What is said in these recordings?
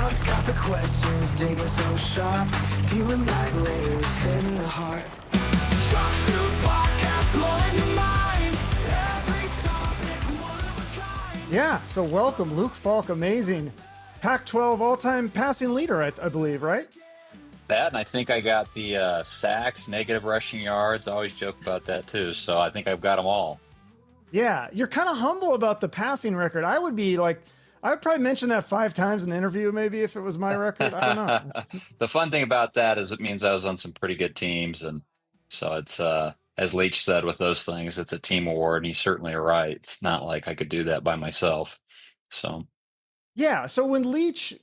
Falk's got the questions, digging so sharp, peeling back layers, hitting the heart. Shot Shoot podcast, blowing your mind. Every topic, one of a kind. Yeah, so welcome, Luke Falk, amazing Pac-12 all-time passing leader, I believe, right? That, and I think I got the sacks, negative rushing yards. I always joke about that too. So I think I've got them all. Yeah, you're kind of humble about the passing record. I would probably mention that 5 times in an interview, maybe if it was my record. I don't know. The fun thing about that is it means I was on some pretty good teams, and so it's as Leach said with those things, it's a team award, and he's certainly right. It's not like I could do that by myself. So Yeah, so when Leach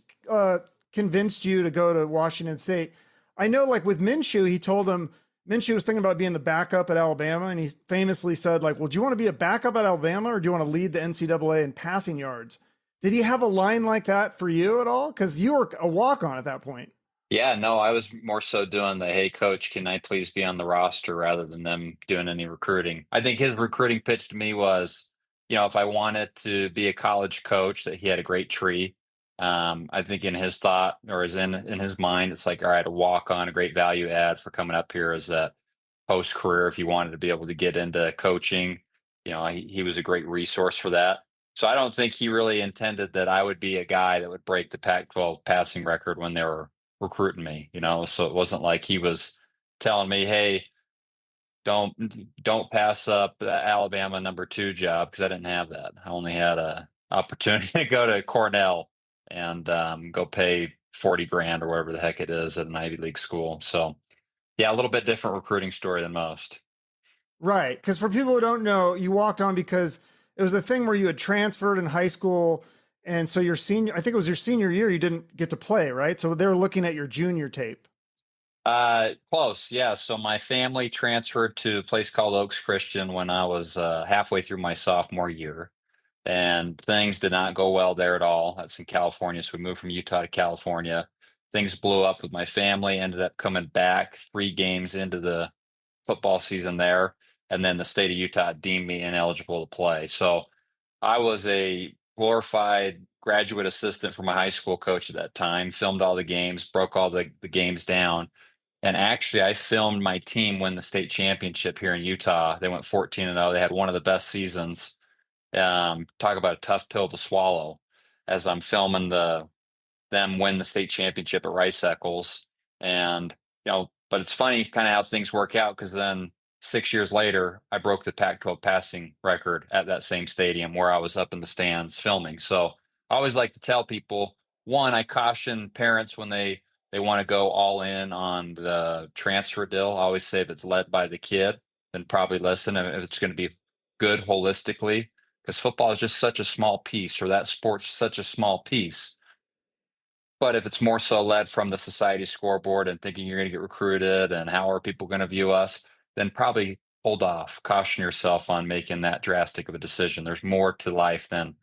convinced you to go to Washington State, I know like with Minshew, he told him Minshew was thinking about being the backup at Alabama, and he famously said like, well, do you want to be a backup at Alabama or do you want to lead the NCAA in passing yards? Did he have a line like that for you at all? Because you were a walk-on at that point. yeah, no, I was more so doing the, hey, coach, can I please be on the roster rather than them doing any recruiting. I think his recruiting pitch to me was, if I wanted to be a college coach, that he had a great tree. I think in his thought or in his mind, it's like, all right, a walk on, a great value add for coming up here as that post career. If you wanted to be able to get into coaching, he was a great resource for that. So I don't think he really intended that I would be a guy that would break the Pac-12 passing record when they were recruiting me, so it wasn't like he was telling me, hey, don't pass up the Alabama #2 job, because I didn't have that. I only had a opportunity to go to Cornell and go pay 40 grand or whatever the heck it is at an Ivy League school. So yeah, a little bit different recruiting story than most. Right. Because for people who don't know, you walked on because it was a thing where you had transferred in high school. And so I think it was your senior year, you didn't get to play, right? So they were looking at your junior tape. Close. Yeah. So my family transferred to a place called Oaks Christian when I was halfway through my sophomore year, and things did not go well there at all. That's in California. So we moved from Utah to California. Things blew up with my family, ended up coming back 3 games into the football season there. And then the state of Utah deemed me ineligible to play. So I was a glorified graduate assistant for my high school coach at that time, filmed all the games, broke all the games down. And actually, I filmed my team win the state championship here in Utah. They went 14-0. They had one of the best seasons. Talk about a tough pill to swallow as I'm filming them win the state championship at Rice Eccles. And, but it's funny kind of how things work out, because then 6 years later, I broke the Pac-12 passing record at that same stadium where I was up in the stands filming. So I always like to tell people, one, I caution parents when they want to go all in on the transfer deal. I always say if it's led by the kid, then probably listen. If it's going to be good holistically, because football is just such a small piece, or that sport's such a small piece. But if it's more so led from the society scoreboard and thinking you're going to get recruited and how are people going to view us, then probably hold off, caution yourself on making that drastic of a decision. There's more to life than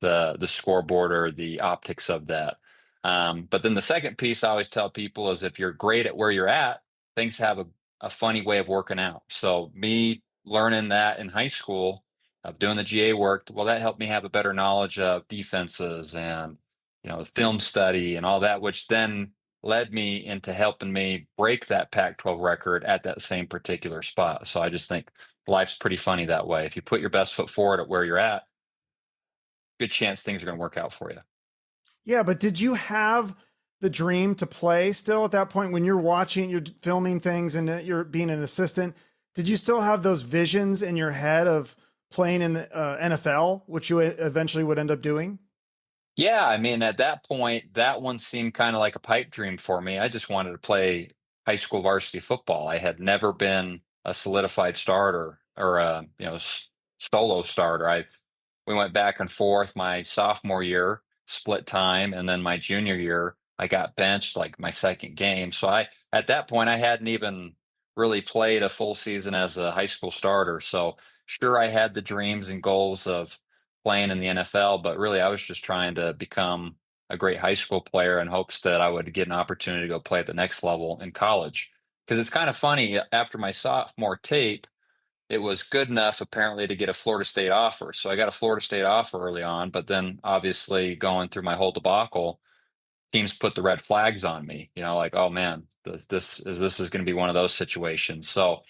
the scoreboard or the optics of that. But then the second piece I always tell people is if you're great at where you're at, things have a funny way of working out. So me learning that in high school of doing the GA work, well, that helped me have a better knowledge of defenses and film study and all that, which then led me into helping me break that Pac-12 record at that same particular spot. So I just think life's pretty funny that way. If you put your best foot forward at where you're at, good chance things are going to work out for you. Yeah, but did you have the dream to play still at that point when you're watching, you're filming things and you're being an assistant? Did you still have those visions in your head of playing in the NFL, which you eventually would end up doing? Yeah, I mean, at that point, that one seemed kind of like a pipe dream for me. I just wanted to play high school varsity football. I had never been a solidified starter or a solo starter. We went back and forth my sophomore year, split time, and then my junior year, I got benched like my second game. So at that point, I hadn't even really played a full season as a high school starter. So sure, I had the dreams and goals of playing in the NFL, but really I was just trying to become a great high school player in hopes that I would get an opportunity to go play at the next level in college. Because it's kind of funny, after my sophomore tape, it was good enough apparently to get a Florida State offer. So I got a Florida State offer early on, but then obviously going through my whole debacle, teams put the red flags on me, like, oh man, this is going to be one of those situations. So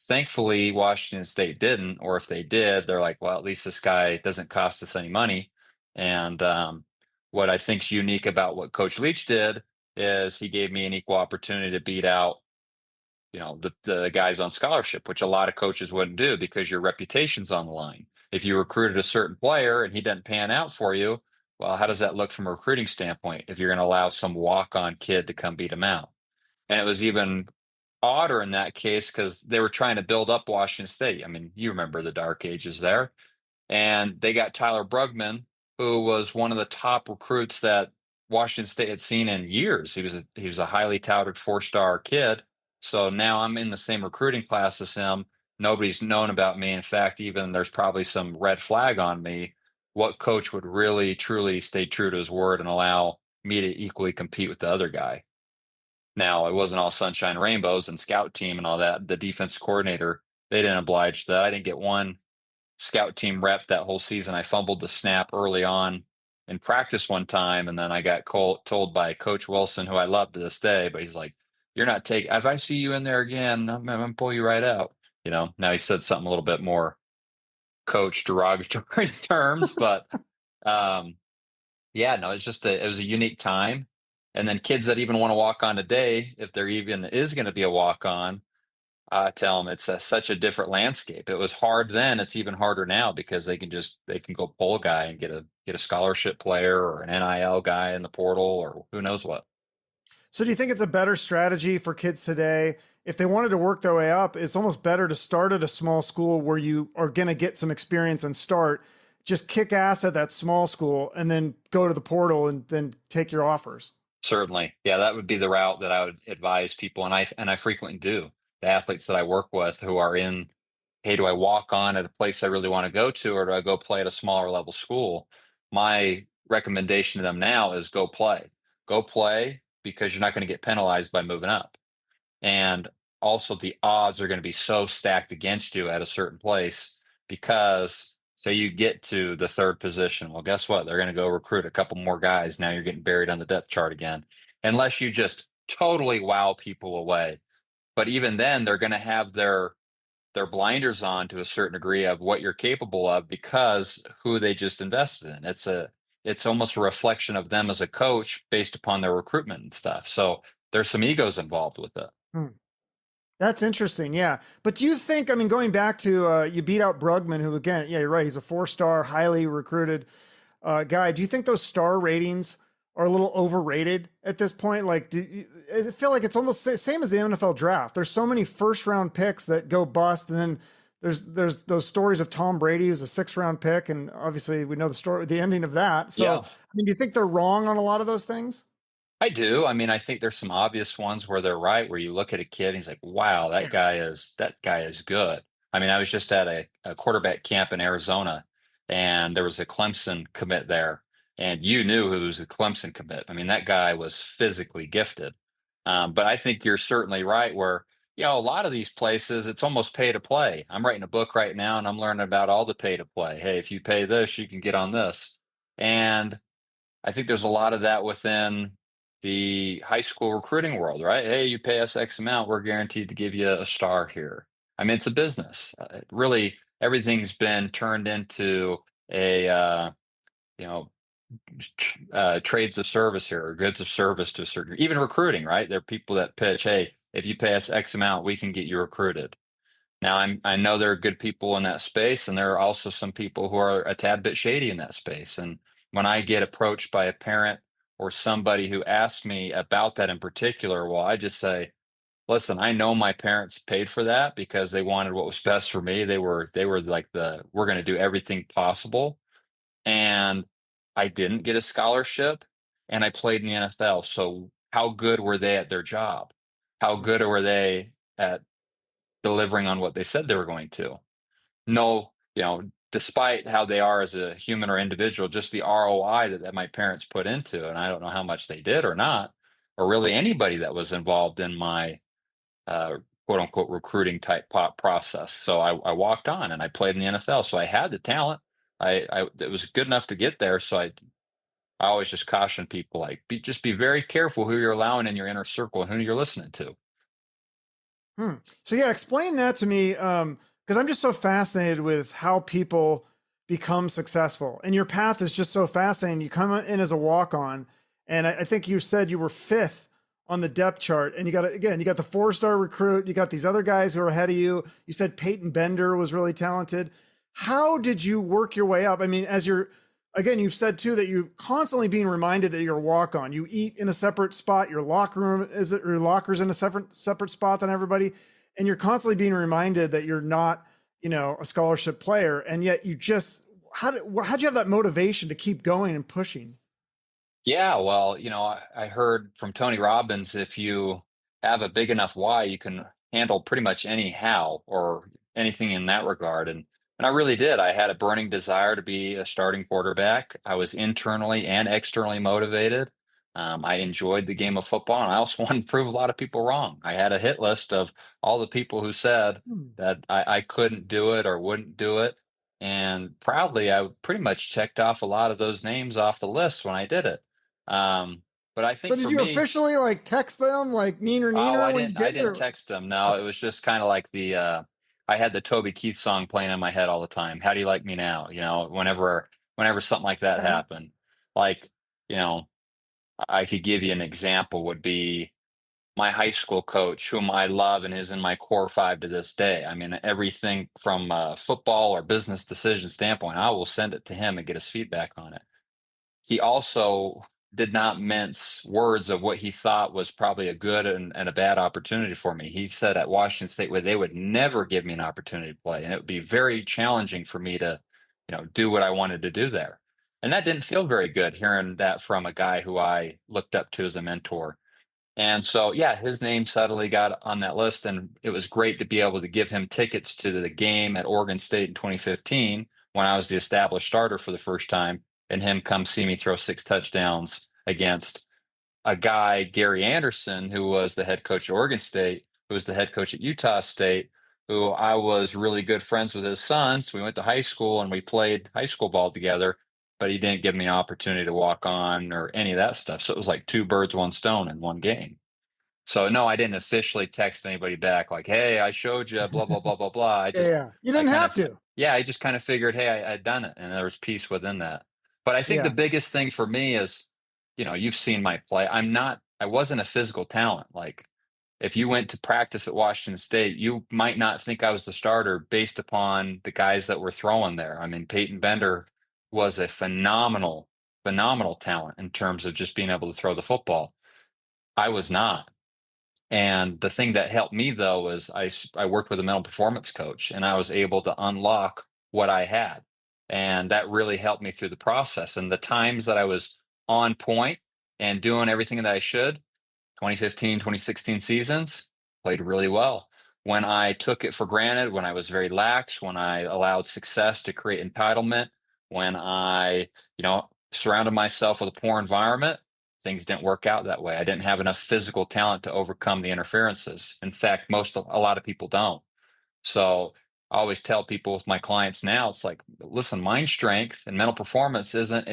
thankfully Washington State didn't, or if they did, they're like, well, at least this guy doesn't cost us any money. And what I think is unique about what Coach Leach did is he gave me an equal opportunity to beat out the guys on scholarship, which a lot of coaches wouldn't do because your reputation's on the line. If you recruited a certain player and he doesn't pan out for you, well, how does that look from a recruiting standpoint if you're going to allow some walk-on kid to come beat him out? And it was even odder in that case because they were trying to build up Washington State. I mean, you remember the dark ages there. And they got Tyler Brugman, who was one of the top recruits that Washington State had seen in years. He was a highly touted 4-star kid. So now I'm in the same recruiting class as him. Nobody's known about me. In fact, even there's probably some red flag on me. What coach would really truly stay true to his word and allow me to equally compete with the other guy? Now, it wasn't all sunshine and rainbows and scout team and all that. The defense coordinator, they didn't oblige that. I didn't get one scout team rep that whole season. I fumbled the snap early on in practice one time, and then I got told by Coach Wilson, who I love to this day, but he's like, "You're not taking. If I see you in there again, I'm gonna pull you right out." Now he said something a little bit more coach derogatory terms, but yeah, no, it was a unique time. And then kids that even want to walk on today, if there even is going to be a walk on, tell them it's such a different landscape. It was hard then; it's even harder now because they can go pull a guy and get a scholarship player or an NIL guy in the portal or who knows what. So do you think it's a better strategy for kids today if they wanted to work their way up? It's almost better to start at a small school where you are going to get some experience and start, just kick ass at that small school and then go to the portal and then take your offers. Certainly, yeah, that would be the route that I would advise people, and I frequently do. The athletes that I work with who are in, hey, do I walk on at a place I really want to go to, or do I go play at a smaller level school? My recommendation to them now is go play. Go play because you're not going to get penalized by moving up. And also, the odds are going to be so stacked against you at a certain place because, say, you get to the third position. Well, guess what? They're going to go recruit a couple more guys. Now you're getting buried on the depth chart again, unless you just totally wow people away. But even then, they're going to have their blinders on to a certain degree of what you're capable of because who they just invested in. It's almost a reflection of them as a coach based upon their recruitment and stuff. So there's some egos involved with it. Hmm. That's interesting. Yeah. But do you think, I mean, going back to you beat out Brugman, who again, yeah, you're right. He's a 4-star, highly recruited guy. Do you think those star ratings are a little overrated at this point? Like, I feel like it's almost the same as the NFL draft. There's so many first round picks that go bust. And then there's those stories of Tom Brady, who's a 6th-round pick. And obviously we know the ending of that. So, Yeah. I mean, do you think they're wrong on a lot of those things? I do. I mean, I think there's some obvious ones where they're right, where you look at a kid and he's like, wow, that guy is good. I mean, I was just at a quarterback camp in Arizona and there was a Clemson commit there, and you knew who was a Clemson commit. I mean, that guy was physically gifted. But I think you're certainly right where, a lot of these places, it's almost pay to play. I'm writing a book right now and I'm learning about all the pay to play. Hey, if you pay this, you can get on this. And I think there's a lot of that within the high school recruiting world, right? Hey, you pay us X amount, we're guaranteed to give you a star here. I mean, it's a business. Really, everything's been turned into a you know trades of service here, or goods of service to a certain. Even recruiting, right? There are people that pitch, hey, if you pay us X amount, we can get you recruited. Now, I know there are good people in that space, and there are also some people who are a tad bit shady in that space. And when I get approached by a parent or somebody who asks me about that in particular, well, I just say, listen, I know my parents paid for that because they wanted what was best for me. They were like we're going to do everything possible. And I didn't get a scholarship and I played in the NFL. So how good were they at their job? How good were they at delivering on what they said they were going to? No, despite how they are as a human or individual, just the ROI that my parents put into, and I don't know how much they did or not, or really anybody that was involved in my quote unquote recruiting type pop process. So I walked on and I played in the NFL. So I had the talent. It was good enough to get there. So I always just caution people, like, just be very careful who you're allowing in your inner circle and who you're listening to. Hmm. So yeah, explain that to me. Because I'm just so fascinated with how people become successful. And your path is just so fascinating. You come in as a walk-on, and I think you said you were fifth on the depth chart. And you got again, you got the 4-star recruit, you got these other guys who are ahead of you. You said Peyton Bender was really talented. How did you work your way up? I mean, as you're again, you've said too that you're constantly being reminded that you're a walk on. You eat in a separate spot. Your locker room is your locker's in a separate spot than everybody, and you're constantly being reminded that you're not, a scholarship player. And yet you just how'd you have that motivation to keep going and pushing? Yeah, well, I heard from Tony Robbins, if you have a big enough why, you can handle pretty much any how or anything in that regard. And I really did. I had a burning desire to be a starting quarterback. I was internally and externally motivated. I enjoyed the game of football, and I also wanted to prove a lot of people wrong. I had a hit list of all the people who said Hmm. that I couldn't do it or wouldn't do it. And proudly, I pretty much checked off a lot of those names off the list when I did it. um, but I So think did for you me, officially like text them like oh, neener when you I did it? didn't Or text them. No, it was just kind of like I had the Toby Keith song playing in my head all the time. How do you like me now? Whenever something like that okay. happened, like, you know, I could give you an example would be my high school coach, whom I love and is in my core five to this day. I mean, everything from football or business decision standpoint, I will send it to him and get his feedback on it. He also did not mince words of what he thought was probably a good and a bad opportunity for me. He said at Washington State where they would never give me an opportunity to play, and it would be very challenging for me to, do what I wanted to do there. And that didn't feel very good hearing that from a guy who I looked up to as a mentor. And so, yeah, his name suddenly got on that list, and it was great to be able to give him tickets to the game at Oregon State in 2015 when I was the established starter for the first time, and him come see me throw 6 touchdowns against a guy, Gary Anderson, who was the head coach at Oregon State, who was the head coach at Utah State, who I was really good friends with his son. So we went to high school and we played high school ball together, but he didn't give me an opportunity to walk on or any of that stuff. So it was like two birds, one stone in one game. So no, I didn't officially text anybody back like, "Hey, I showed you blah blah blah blah blah." Yeah, yeah. You I didn't kind have of, to. yeah, I just kind of figured, hey, I'd done it, and there was peace within that. But I think the Yeah. biggest thing for me is, you've seen my play. I wasn't a physical talent. Like, if you went to practice at Washington State, you might not think I was the starter based upon the guys that were throwing there. I mean, Peyton Bender was a phenomenal, phenomenal talent in terms of just being able to throw the football. I was not. And the thing that helped me though was I worked with a mental performance coach, and I was able to unlock what I had. And that really helped me through the process. And the times that I was on point and doing everything that I should, 2015, 2016 seasons, played really well. When I took it for granted, when I was very lax, when I allowed success to create entitlement, when I, surrounded myself with a poor environment, things didn't work out that way. I didn't have enough physical talent to overcome the interferences. In fact, a lot of people don't. So I always tell people with my clients now, it's like, listen, mind strength and mental performance isn't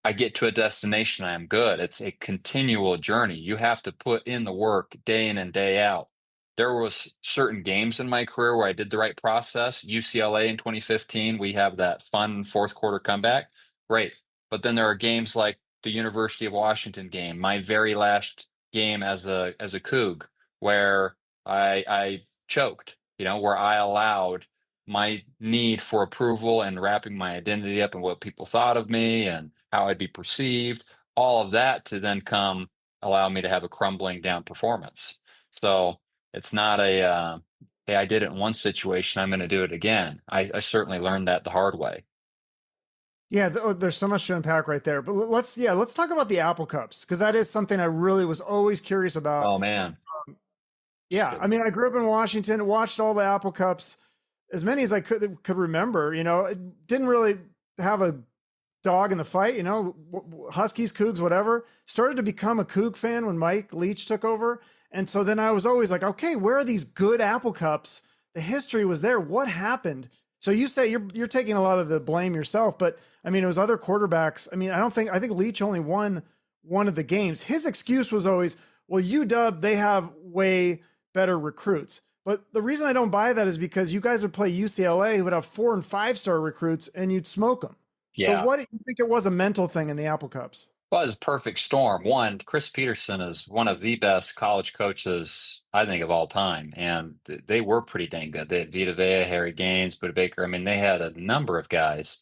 I get to a destination, I am good. It's a continual journey. You have to put in the work day in and day out. There was certain games in my career where I did the right process. UCLA in 2015, we have that fun fourth quarter comeback. Great. But then there are games like the University of Washington game, my very last game as a Coug, where I choked, where I allowed my need for approval and wrapping my identity up in what people thought of me and how I'd be perceived, all of that to then come allow me to have a crumbling down performance. So it's not hey, I did it in one situation, I'm going to do it again. I certainly learned that the hard way. Yeah, there's so much to unpack right there. But let's talk about the Apple Cups because that is something I really was always curious about. Oh man. Yeah, I mean, I grew up in Washington, watched all the Apple Cups, as many as I could remember. It didn't really have a dog in the fight. Huskies, Cougs, whatever. Started to become a Coug fan when Mike Leach took over, and so then I was always like, okay, where are these good Apple Cups? The history was there. What happened So you say you're taking a lot of the blame yourself, but I mean, it was other quarterbacks. I mean, I think Leach only won one of the games. His excuse was always, well, UW, they have way better recruits. But the reason I don't buy that is because you guys would play UCLA, who would have 4 and 5-star recruits, and you'd smoke them. So Yeah. what do you think it was a mental thing in the Apple Cups? Well, it's a perfect storm. One, Chris Peterson is one of the best college coaches, I think, of all time. And they were pretty dang good. They had Vita Vea, Harry Gaines, Buda Baker. I mean, they had a number of guys.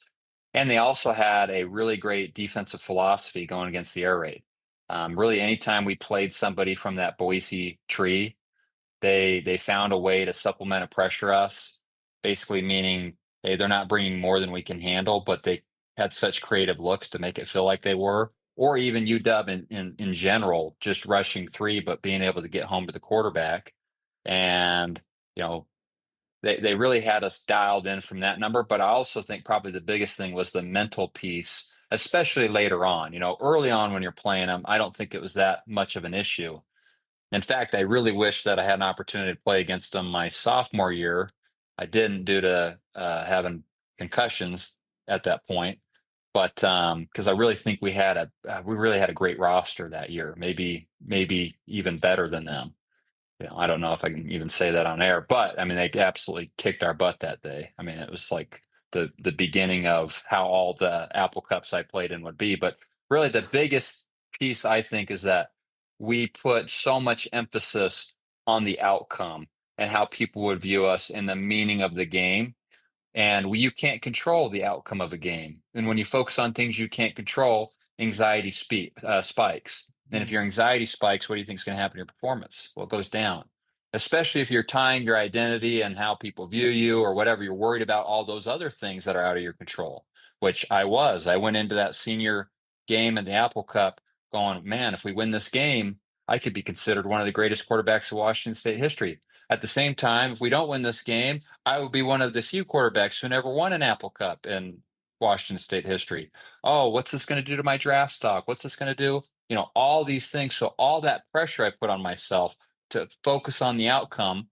And they also had a really great defensive philosophy going against the air raid. Really, anytime we played somebody from that Boise tree, they found a way to supplement and pressure us, basically meaning, hey, they're not bringing more than we can handle, but they had such creative looks to make it feel like they were. Or even UW in general, just rushing three, but being able to get home to the quarterback. And, you know, they really had us dialed in from that number. But I also think probably the biggest thing was the mental piece, especially later on. You know, early on when you're playing them, I don't think it was that much of an issue. In fact, I really wish that I had an opportunity to play against them my sophomore year. I didn't due to having concussions at that point, but because I really think we really had a great roster that year, maybe even better than them. You know, I don't know if I can even say that on air, but I mean, they absolutely kicked our butt that day. I mean, it was like the beginning of how all the Apple Cups I played in would be. But really, the biggest piece I think is that we put so much emphasis on the outcome and how people would view us and the meaning of the game, and you can't control the outcome of a game. And when you focus on things you can't control, anxiety spikes. And if your anxiety spikes, what do you think is going to happen to your performance? Well, it goes down, especially if you're tying your identity and how people view you or whatever. You're worried about all those other things that are out of your control, which I was. I went into that senior game in the Apple Cup going, man, if we win this game, I could be considered one of the greatest quarterbacks of Washington State history. At the same time, if we don't win this game, I will be one of the few quarterbacks who never won an Apple Cup in Washington State history. Oh, what's this going to do to my draft stock? What's this going to do? You know, all these things. So all that pressure I put on myself to focus on the outcome,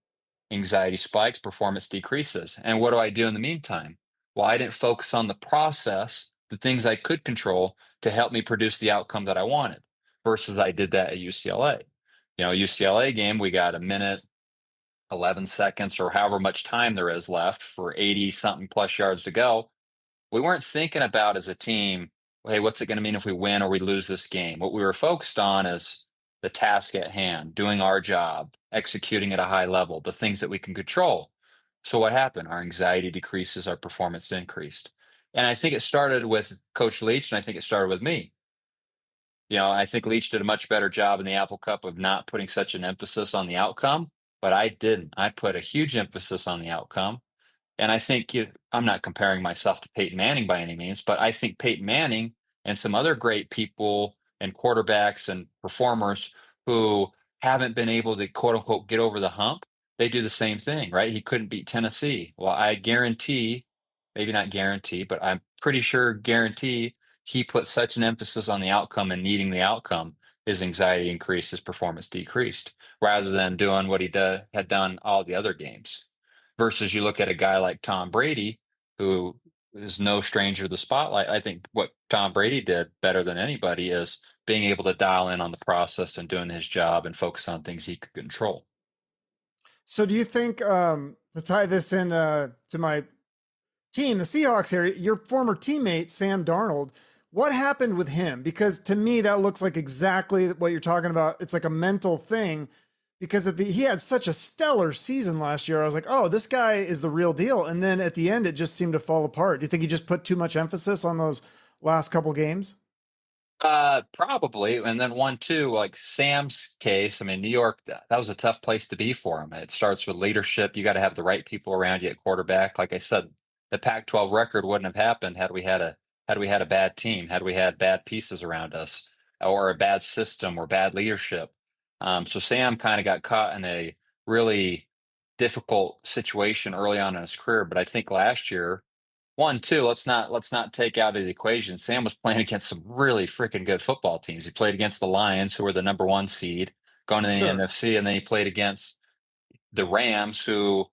anxiety spikes, performance decreases. And what do I do in the meantime? Well, I didn't focus on the process, the things I could control to help me produce the outcome that I wanted versus I did that at UCLA. You know, UCLA game, we got a minute 11 seconds or however much time there is left for 80 something plus yards to go. We weren't thinking about as a team, hey, what's it going to mean if we win or we lose this game? What we were focused on is the task at hand, doing our job, executing at a high level, the things that we can control. So what happened? Our anxiety decreases, our performance increased. And I think it started with Coach Leach, and I think it started with me. You know, I think Leach did a much better job in the Apple Cup of not putting such an emphasis on the outcome, but I didn't. I put a huge emphasis on the outcome. And I think I'm not comparing myself to Peyton Manning by any means, but I think Peyton Manning and some other great people and quarterbacks and performers who haven't been able to quote unquote get over the hump, they do the same thing, right? He couldn't beat Tennessee. Well, I guarantee, maybe not guarantee, but I'm pretty sure guarantee he put such an emphasis on the outcome and needing the outcome, his anxiety increased, his performance decreased, rather than doing what he had done all the other games. Versus you look at a guy like Tom Brady, who is no stranger to the spotlight. I think what Tom Brady did better than anybody is being able to dial in on the process and doing his job and focus on things he could control. So do you think, to tie this in to my team, the Seahawks here, your former teammate, Sam Darnold, what happened with him? Because to me, that looks like exactly what you're talking about. It's like a mental thing because he had such a stellar season last year. I was like, oh, this guy is the real deal. And then at the end, it just seemed to fall apart. Do you think he just put too much emphasis on those last couple games? Probably. And then one, too, like Sam's case, I mean, New York, that was a tough place to be for him. It starts with leadership. You got to have the right people around you at quarterback. Like I said, the Pac-12 record wouldn't have happened had we had a bad team, had we had bad pieces around us, or a bad system or bad leadership. So Sam kind of got caught in a really difficult situation early on in his career. But I think last year, one, two, let's not take out of the equation. Sam was playing against some really freaking good football teams. He played against the Lions, who were the number one seed going to the Sure. NFC, and then he played against the Rams, who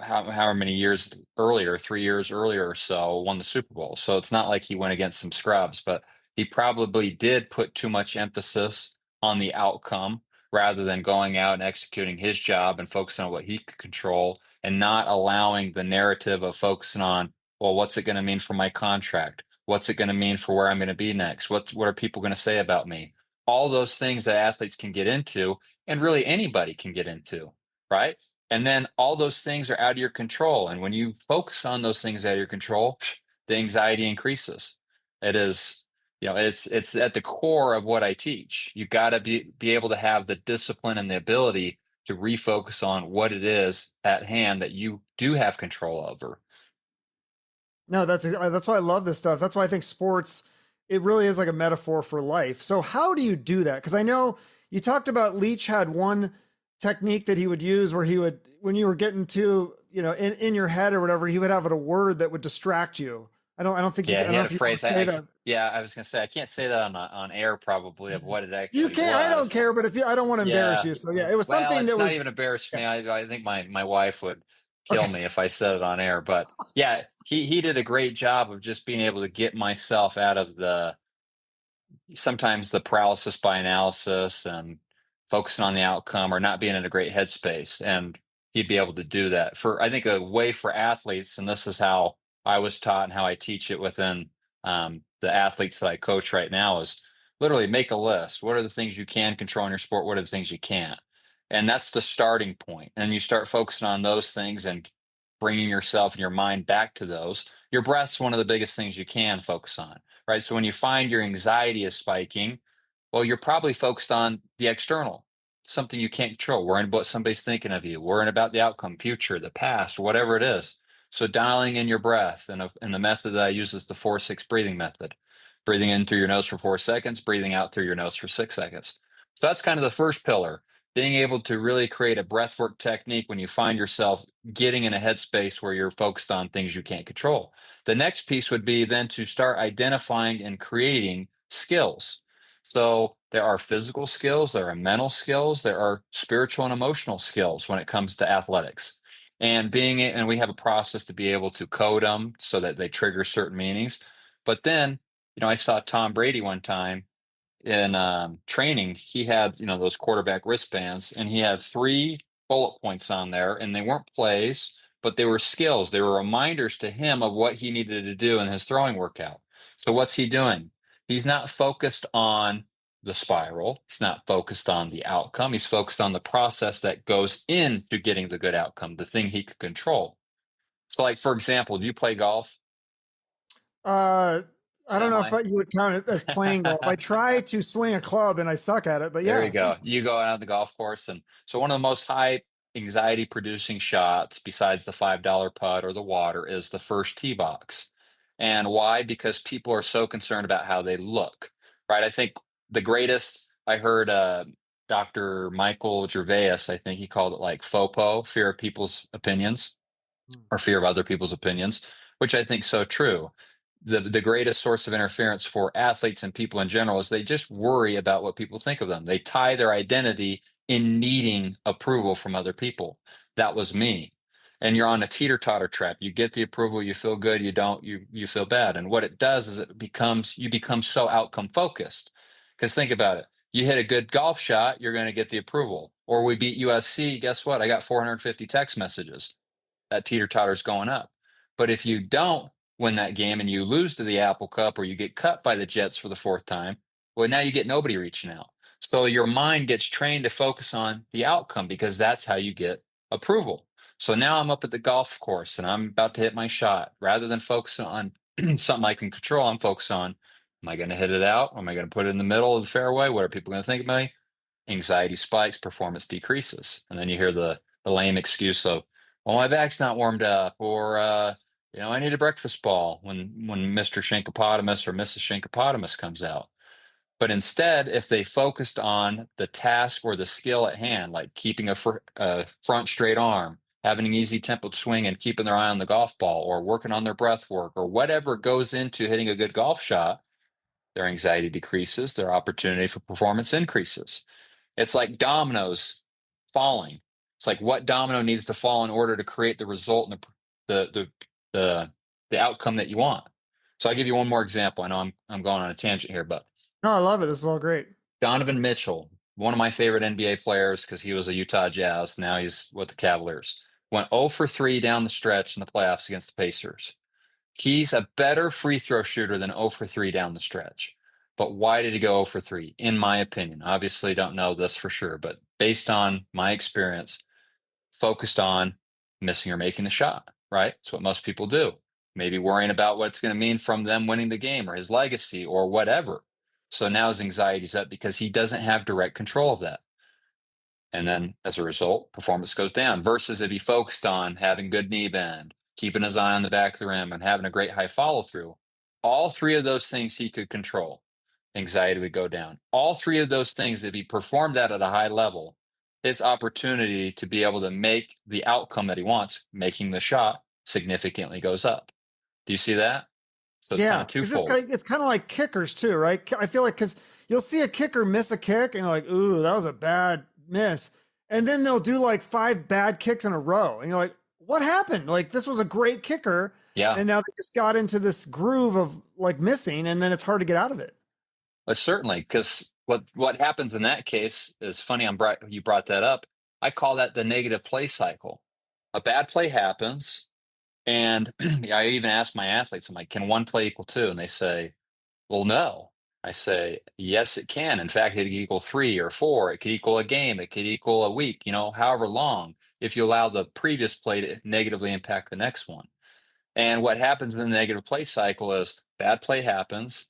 however many years earlier, 3 years earlier or so, won the Super Bowl. So it's not like he went against some scrubs, but he probably did put too much emphasis on the outcome rather than going out and executing his job and focusing on what he could control and not allowing the narrative of focusing on, well, what's it going to mean for my contract? What's it going to mean for where I'm going to be next? What are people going to say about me? All those things that athletes can get into, and really anybody can get into, right? And then all those things are out of your control. And when you focus on those things out of your control, the anxiety increases. It is, it's at the core of what I teach. You got to be able to have the discipline and the ability to refocus on what it is at hand that you do have control over. No, that's why I love this stuff. That's why I think sports, it really is like a metaphor for life. So how do you do that? Because I know you talked about Leach had one technique that he would use where he would, when you were getting to, in your head or whatever, he would have a word that would distract you. I don't think you Yeah, can, I he don't know had a if you want phrase. to say that. Yeah, I was gonna say I can't say that on air probably of what it You actually can't, I don't was. care, but if you, I don't want to embarrass Yeah. you. So yeah, it was Well, something it's that not was, even embarrassed yeah. me. I think my wife would kill Okay. me if I said it on air. But yeah, he did a great job of just being able to get myself out of the sometimes the paralysis by analysis and focusing on the outcome or not being in a great headspace. And he'd be able to do that. For I think a way for athletes, and this is how I was taught and how I teach it within the athletes that I coach right now, is literally make a list. What are the things you can control in your sport? What are the things you can't? And that's the starting point. And you start focusing on those things and bringing yourself and your mind back to those. Your breath's one of the biggest things you can focus on, right? So when you find your anxiety is spiking, well, you're probably focused on the external, something you can't control, worrying about what somebody's thinking of you, worrying about the outcome, future, the past, whatever it is. So dialing in your breath, and the method that I use is the 4-6 breathing method. Breathing in through your nose for 4 seconds, breathing out through your nose for 6 seconds. So that's kind of the first pillar, being able to really create a breathwork technique when you find yourself getting in a headspace where you're focused on things you can't control. The next piece would be then to start identifying and creating skills. So there are physical skills, there are mental skills, there are spiritual and emotional skills when it comes to athletics. And we have a process to be able to code them so that they trigger certain meanings. But then, I saw Tom Brady one time in training. He had those quarterback wristbands, and he had 3 bullet points on there, and they weren't plays, but they were skills. They were reminders to him of what he needed to do in his throwing workout. So what's he doing? He's not focused on the spiral. He's not focused on the outcome. He's focused on the process that goes into getting the good outcome, the thing he could control. So, like, for example, do you play golf? Uh, I don't know if Semi. you would count it as playing golf. I try to swing a club and I suck at it, but There yeah, you go. You go out on the golf course, and so one of the most high anxiety producing shots, besides the $5 putt or the water, is the first tee box. And why? Because people are so concerned about how they look, right? I think the greatest, I heard Dr. Michael Gervais, I think he called it like FOPO, fear of people's opinions or fear of other people's opinions, which I think is so true. The greatest source of interference for athletes and people in general is they just worry about what people think of them. They tie their identity in needing approval from other people. That was me. And you're on a teeter-totter trap. You get the approval, you feel good, you don't, you feel bad. And what it does is you become so outcome focused. Because think about it. You hit a good golf shot, you're going to get the approval. Or we beat USC, guess what? I got 450 text messages. That teeter totter's going up. But if you don't win that game and you lose to the Apple Cup or you get cut by the Jets for the fourth time, well, now you get nobody reaching out. So your mind gets trained to focus on the outcome because that's how you get approval. So now I'm up at the golf course and I'm about to hit my shot. Rather than focusing on something I can control, I'm focused on, am I going to hit it out? Am I going to put it in the middle of the fairway? What are people going to think of me? Anxiety spikes, performance decreases. And then you hear the lame excuse of, well, my back's not warmed up, or I need a breakfast ball when Mr. Shinkopotamus or Mrs. Shinkopotamus comes out. But instead, if they focused on the task or the skill at hand, like keeping a front straight arm, having an easy tempoed swing and keeping their eye on the golf ball, or working on their breath work, or whatever goes into hitting a good golf shot, their anxiety decreases, their opportunity for performance increases. It's like dominoes falling. It's like what domino needs to fall in order to create the result and the outcome that you want. So I'll give you one more example. I know I'm going on a tangent here, but No, I love it. This is all great. Donovan Mitchell, one of my favorite NBA players because he was a Utah Jazz. Now he's with the Cavaliers. Went 0 for 3 down the stretch in the playoffs against the Pacers. He's a better free throw shooter than 0 for 3 down the stretch. But why did he go 0 for 3? In my opinion, obviously don't know this for sure, but based on my experience, focused on missing or making the shot, right? That's what most people do. Maybe worrying about what it's going to mean from them winning the game or his legacy or whatever. So now his anxiety's up because he doesn't have direct control of that. And then as a result, performance goes down. Versus if he focused on having good knee bend, keeping his eye on the back of the rim, and having a great high follow through, all three of those things he could control, anxiety would go down. All three of those things, if he performed that at a high level, his opportunity to be able to make the outcome that he wants, making the shot, significantly goes up. Do you see that? So it's kind Yeah, of twofold. it's kind of like kickers too, right? I feel like because you'll see a kicker miss a kick and you're like, ooh, that was a bad miss, and then they'll do like 5 bad kicks in a row, and you're like, what happened? Like this was a great kicker, Yeah. and now they just got into this groove of like missing, and then it's hard to get out of it. But certainly, because what happens in that case is funny. You brought that up. I call that the negative play cycle. A bad play happens, and I even ask my athletes, I'm like, "Can one play equal two?" And they say, "Well, no." I say, "Yes, it can. In fact, it could equal 3 or 4. It could equal a game. It could equal a week. However long, if you allow the previous play to negatively impact the next one." And what happens in the negative play cycle is bad play happens.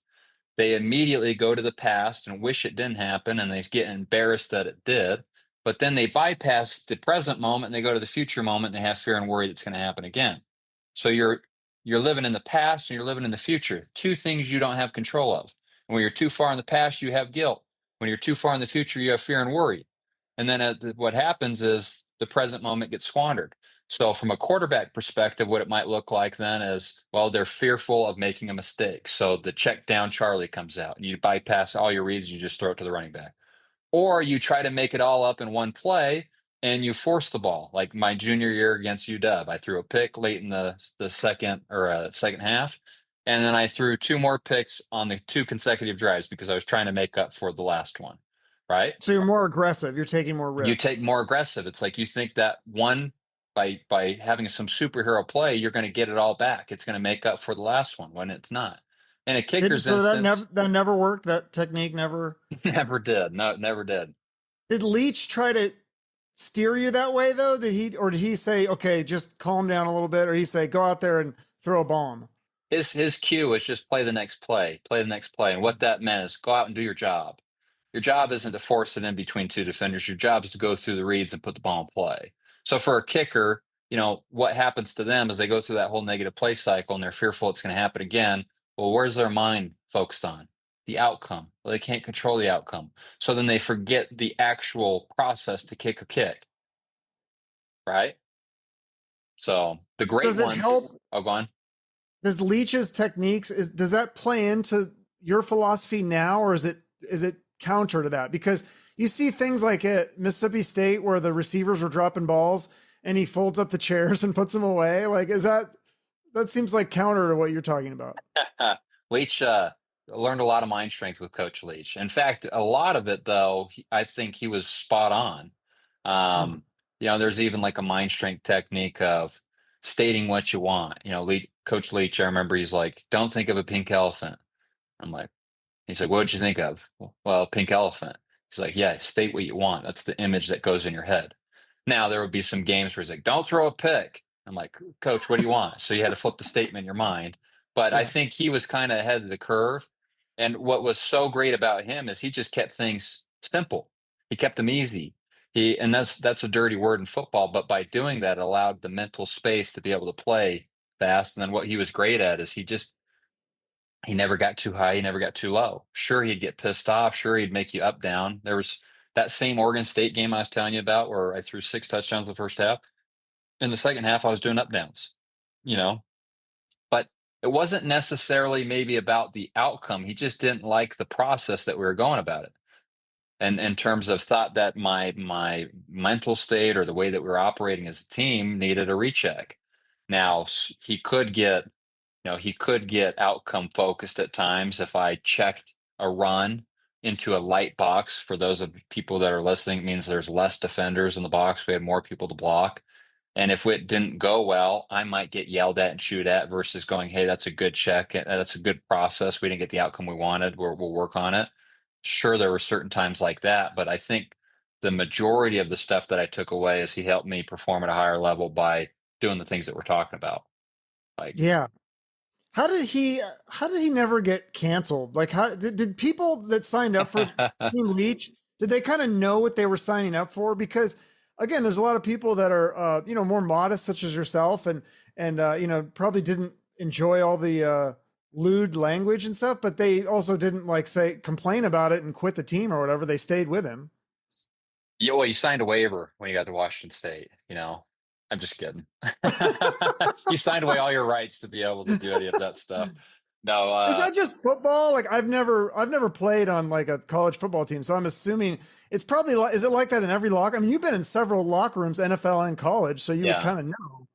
They immediately go to the past and wish it didn't happen, and they get embarrassed that it did. But then they bypass the present moment and they go to the future moment and they have fear and worry that's going to happen again. So you're living in the past and you're living in the future. Two things you don't have control of. And when you're too far in the past, you have guilt. When you're too far in the future, you have fear and worry. And then what happens is the present moment gets squandered. So from a quarterback perspective, what it might look like then is, well, they're fearful of making a mistake. So the check down Charlie comes out and you bypass all your reads, you just throw it to the running back. Or you try to make it all up in one play and you force the ball. Like my junior year against UW, I threw a pick late in the second half. And then I threw 2 more picks on the 2 consecutive drives because I was trying to make up for the last one. Right. So you're more aggressive. You're taking more You risks. take more aggressive. It's like you think that one by having some superhero play, you're going to get it all back. It's going to make up for the last one when it's not. In a kicker's So instance, that never worked. That technique never. never did. No, it never did. Did Leach try to steer you that way though? Did he say, okay, just calm down a little bit, or he say, go out there and throw a bomb? His cue was just play the next play, and what that meant is go out and do your job. Your job isn't to force it in between 2 defenders. Your job is to go through the reads and put the ball in play. So for a kicker, what happens to them is they go through that whole negative play cycle and they're fearful it's going to happen again. Well, where's their mind focused on? The outcome. Well, they can't control the outcome. So then they forget the actual process to kick a kick. Right? So the great Does it ones. help? Oh, go on. Does Leach's techniques does that play into your philosophy now, or is it counter to that? Because you see things like at Mississippi State where the receivers were dropping balls and he folds up the chairs and puts them away. Like, that seems like counter to what you're talking about. Leach learned a lot of mind strength with Coach Leach. In fact, a lot of it, though, I think he was spot on. There's even like a mind strength technique of stating what you want. Coach Leach, I remember he's like, don't think of a pink elephant. I'm like, he's like, what did you think of? Well, pink elephant. He's like, yeah, state what you want. That's the image that goes in your head. Now, there would be some games where he's like, don't throw a pick. I'm like, Coach, what do you want? So you had to flip the statement in your mind. But I think he was kind of ahead of the curve. And what was so great about him is he just kept things simple. He kept them easy. And that's a dirty word in football, but by doing that, it allowed the mental space to be able to play fast. And then what he was great at is he never got too high, he never got too low. Sure, he'd get pissed off. Sure, he'd make you up down. There was that same Oregon State game I was telling you about where I threw 6 touchdowns the first half. In the second half, I was doing up downs, but it wasn't necessarily maybe about the outcome. He just didn't like the process that we were going about it. And in terms of thought that my mental state or the way that we were operating as a team needed a recheck. Now he could get, he could get outcome focused at times if I checked a run into a light box. For those of people that are listening, it means there's less defenders in the box. We had more people to block. And if it didn't go well, I might get yelled at and chewed at versus going, hey, that's a good check. That's a good process. We didn't get the outcome we wanted. We'll work on it. Sure, there were certain times like that, but I think the majority of the stuff that I took away is he helped me perform at a higher level by doing the things that we're talking about. Like, Yeah. How did he never get canceled? Like how did people that signed up for Team Leach, did they kind of know what they were signing up for? Because again, there's a lot of people that are more modest, such as yourself, and probably didn't enjoy all the lewd language and stuff, but they also didn't like say complain about it and quit the team or whatever. They stayed with him. yeah, well, you signed a waiver when you got to Washington State. I'm just kidding. You signed away all your rights to be able to do any of that stuff. No, Is that just football? Like I've never played on like a college football team, so I'm assuming it's probably like, is it like that in every locker? I mean, you've been in several locker rooms, NFL and college, so you would yeah. kind of know.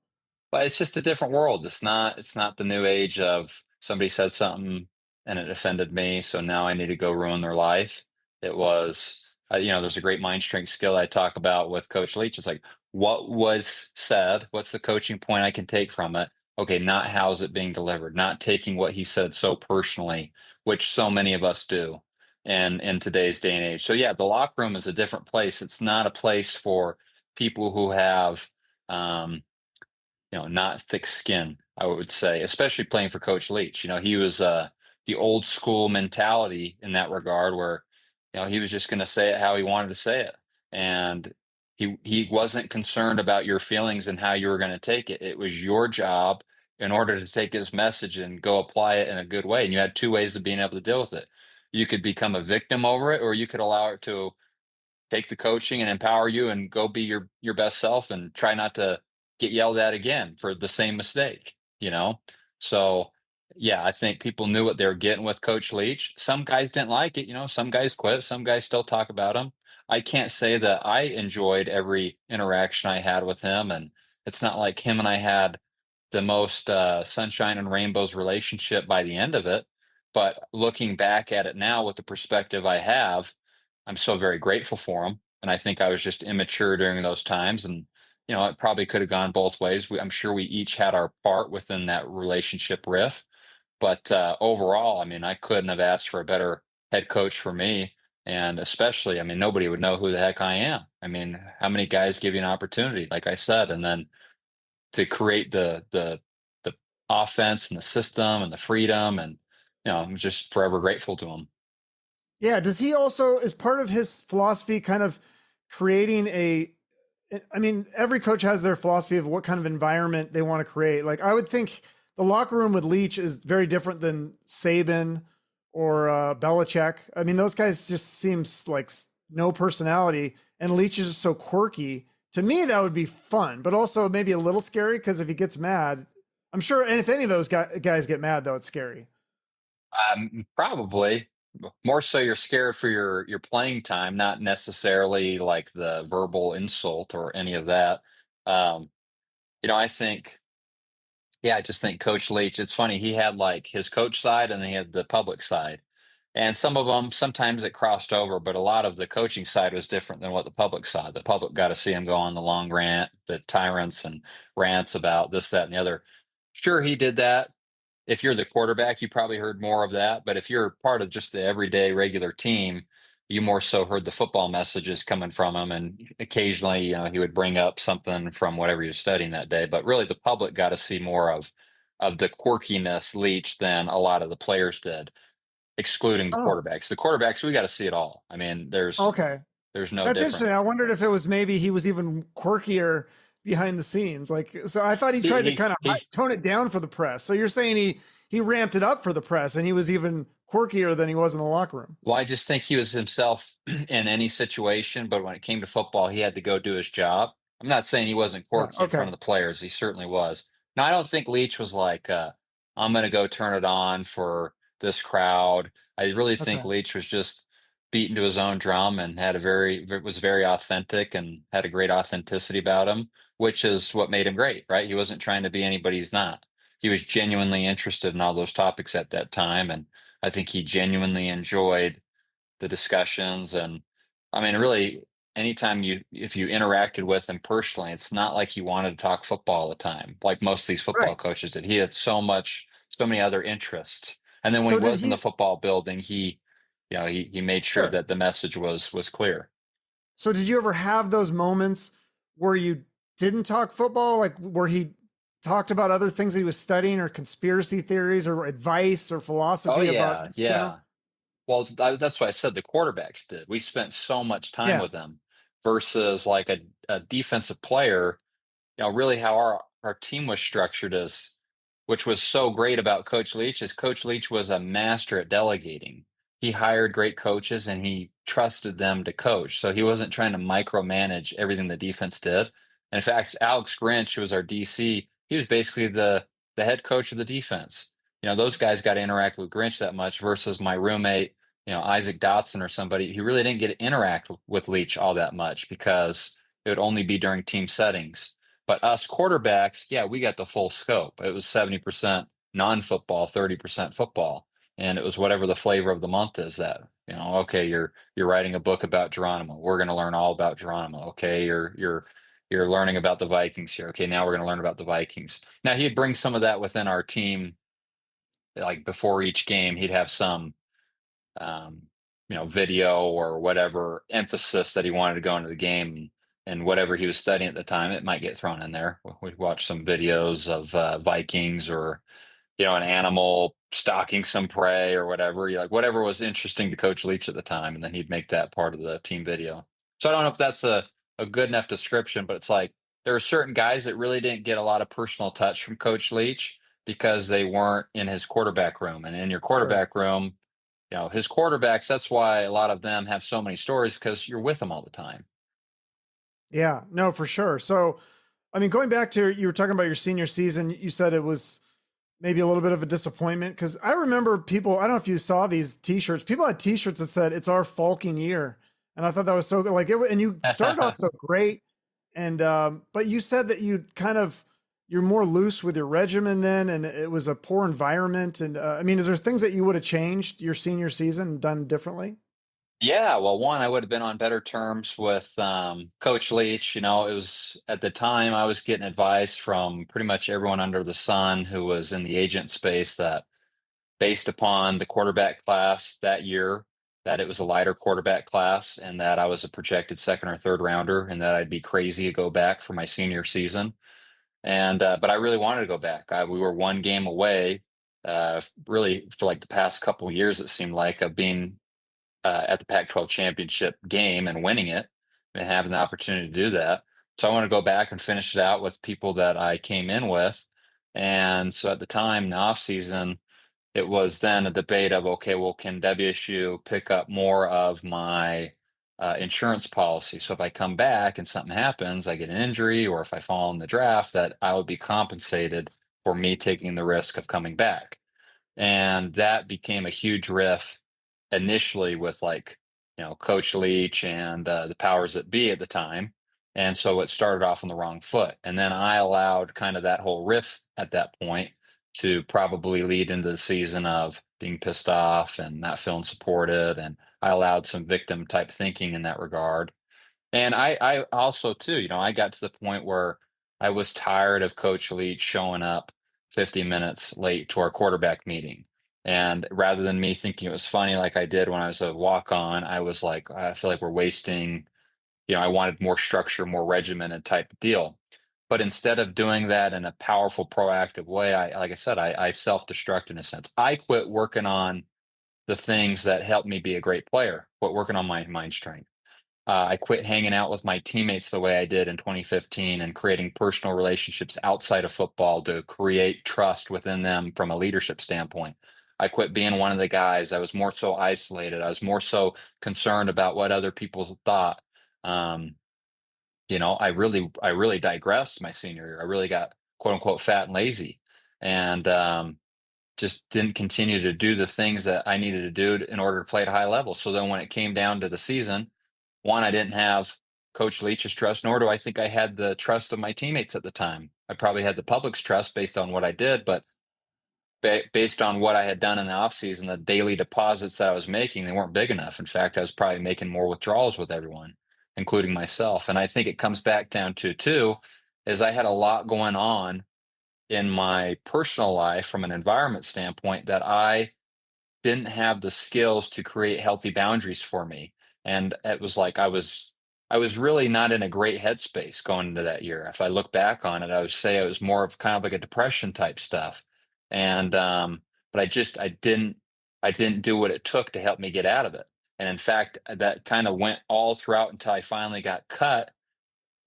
But it's just a different world. It's not the new age of somebody said something and it offended me, so now I need to go ruin their life. It was, there's a great mind strength skill I talk about with Coach Leach. It's like, what was said? What's the coaching point I can take from it? Okay, not how's it being delivered, not taking what he said so personally, which so many of us do in today's day and age. So yeah, the locker room is a different place. It's not a place for people who have not thick skin, I would say, especially playing for Coach Leach. He was the old school mentality in that regard where, he was just going to say it how he wanted to say it. And he wasn't concerned about your feelings and how you were going to take it. It was your job in order to take his message and go apply it in a good way. And you had two ways of being able to deal with it. You could become a victim over it, or you could allow it to take the coaching and empower you and go be your best self and try not to get yelled at again for the same mistake. So yeah, I think people knew what they were getting with Coach Leach. Some guys didn't like it. Some guys quit, some guys still talk about him. I can't say that I enjoyed every interaction I had with him, and it's not like him and I had the most sunshine and rainbows relationship by the end of it. But looking back at it now with the perspective I have, I'm so very grateful for him. And I think I was just immature during those times. And, it probably could have gone both ways. I'm sure we each had our part within that relationship riff. But overall, I mean, I couldn't have asked for a better head coach for me. And especially, I mean, nobody would know who the heck I am. I mean, how many guys give you an opportunity, like I said, and then to create the offense and the system and the freedom, and I'm just forever grateful to him. Yeah. Does he also, is part of his philosophy kind of creating I mean, every coach has their philosophy of what kind of environment they want to create. Like I would think the locker room with Leach is very different than Saban or Belichick. I mean, those guys just seems like no personality, and Leach is just so quirky. To me, that would be fun, but also maybe a little scary because if he gets mad, I'm sure. And if any of those guys get mad, though, it's scary. Probably more so you're scared for your playing time, not necessarily like the verbal insult or any of that. Um, I think, yeah, I just think Coach Leach, it's funny, he had like his coach side and then he had the public side. And some of them, sometimes it crossed over, but a lot of the coaching side was different than what the public side. The public got to see him go on the long rant, the tyrants and rants about this, that, and the other. Sure, he did that. If you're the quarterback, you probably heard more of that. But if you're part of just the everyday regular team, you more so heard the football messages coming from him. And occasionally, he would bring up something from whatever he was studying that day. But really, the public got to see more of the quirkiness Leach than a lot of the players did, excluding the Oh, quarterbacks. The quarterbacks, we got to see it all. I mean, okay. there's no That's different. interesting. I wondered if it was maybe he was even quirkier behind the scenes. Like, so I thought he He tried to he kind of he tone it down for the press. So you're saying he ramped it up for the press, and he was even quirkier than he was in the locker room. Well, I just think he was himself in any situation, but when it came to football, he had to go do his job. I'm not saying he wasn't Yeah. quirky in front Okay. of the players. He certainly was. Now, I don't think Leach was like, I'm going to go turn it on for this crowd. I really think Okay. Leach was just beaten to his own drum and was very authentic and had a great authenticity about him, which is what made him great, right? He wasn't trying to be anybody he's not. He was genuinely interested in all those topics at that time, and I think he genuinely enjoyed the discussions. And I mean, really, anytime if you interacted with him personally, it's not like he wanted to talk football all the time, like most of these football Right. coaches did. He had so many other interests. And then when So he did was in the he? football building, he made sure Sure. that the message was clear. So did you ever have those moments where you didn't talk football, like where he talked about other things he was studying, or conspiracy theories, or advice, or Oh philosophy about yeah, just general? yeah. Well, that's why I said the quarterbacks did. We spent so much time Yeah. with them versus like a defensive player. Really how our team was structured is, which was so great about Coach Leach, is Coach Leach was a master at delegating. He hired great coaches and he trusted them to coach. So he wasn't trying to micromanage everything the defense did. And in fact, Alex Grinch, who was our DC, he was basically the head coach of the defense. Those guys got to interact with Grinch that much versus my roommate, Isaac Dotson or somebody. He really didn't get to interact with Leach all that much because it would only be during team settings. But us quarterbacks, yeah, we got the full scope. It was 70% non-football, 30% football. And it was whatever the flavor of the month is that, okay, you're writing a book about Geronimo. We're going to learn all about Geronimo. Okay, you're learning about the Vikings here. Okay, now we're going to learn about the Vikings. Now he'd bring some of that within our team, like before each game, he'd have some um, video or whatever emphasis that he wanted to go into the game, and whatever he was studying at the time, it might get thrown in there. We'd watch some videos of Vikings, or, an animal stalking some prey or whatever, like whatever was interesting to Coach Leach at the time. And then he'd make that part of the team video. So I don't know if that's a good enough description, but it's like there are certain guys that really didn't get a lot of personal touch from Coach Leach because they weren't in his quarterback room. And in your Sure. quarterback room, his quarterbacks, that's why a lot of them have so many stories, because you're with them all the time. Yeah. No, for sure. So, I mean, going back to, you were talking about your senior season, you said it was maybe a little bit of a disappointment, because I remember people, I don't know if you saw these t-shirts, people had t-shirts that said it's our Falking year. And I thought that was so good. Like and you started off so great. And, but you said that you're more loose with your regimen then, and it was a poor environment. And, I mean, is there things that you would have changed your senior season and done differently? Yeah, well, one, I would have been on better terms with Coach Leach. It was at the time I was getting advice from pretty much everyone under the sun who was in the agent space, that based upon the quarterback class that year, that it was a lighter quarterback class and that I was a projected second or third rounder and that I'd be crazy to go back for my senior season. And but I really wanted to go back. We were one game away, really for like the past couple of years, it seemed like, of being at the Pac-12 championship game and winning it and having the opportunity to do that. So I want to go back and finish it out with people that I came in with. And so at the time, in the off season, it was then a debate of, okay, well, can WSU pick up more of my insurance policy? So if I come back and something happens, I get an injury, or if I fall in the draft, that I would be compensated for me taking the risk of coming back. And that became a huge riff initially with, like, Coach Leach and the powers that be at the time. And so it started off on the wrong foot. And then I allowed kind of that whole riff at that point to probably lead into the season of being pissed off and not feeling supported. And I allowed some victim type thinking in that regard. And I also too, I got to the point where I was tired of Coach Leach showing up 50 minutes late to our quarterback meeting. And rather than me thinking it was funny like I did when I was a walk on, I was like, I feel like we're wasting, I wanted more structure, more regimented type of deal. But instead of doing that in a powerful, proactive way, like I said, I self-destruct in a sense. I quit working on the things that helped me be a great player, quit working on my mind strength. I quit hanging out with my teammates the way I did in 2015 and creating personal relationships outside of football to create trust within them from a leadership standpoint. I quit being one of the guys. I was more so isolated. I was more so concerned about what other people thought. Um, I really digressed my senior year. I really got quote unquote fat and lazy. And just didn't continue to do the things that I needed to do in order to play at a high level. So then when it came down to the season, one, I didn't have Coach Leach's trust, nor do I think I had the trust of my teammates at the time. I probably had the public's trust based on what I did, but based on what I had done in the offseason, the daily deposits that I was making, they weren't big enough. In fact, I was probably making more withdrawals with everyone, including myself. And I think it comes back down to too, is I had a lot going on in my personal life from an environment standpoint that I didn't have the skills to create healthy boundaries for me. And it was like I was really not in a great headspace going into that year. If I look back on it, I would say it was more of kind of like a depression type stuff. And but I didn't do what it took to help me get out of it. And in fact, that kind of went all throughout until I finally got cut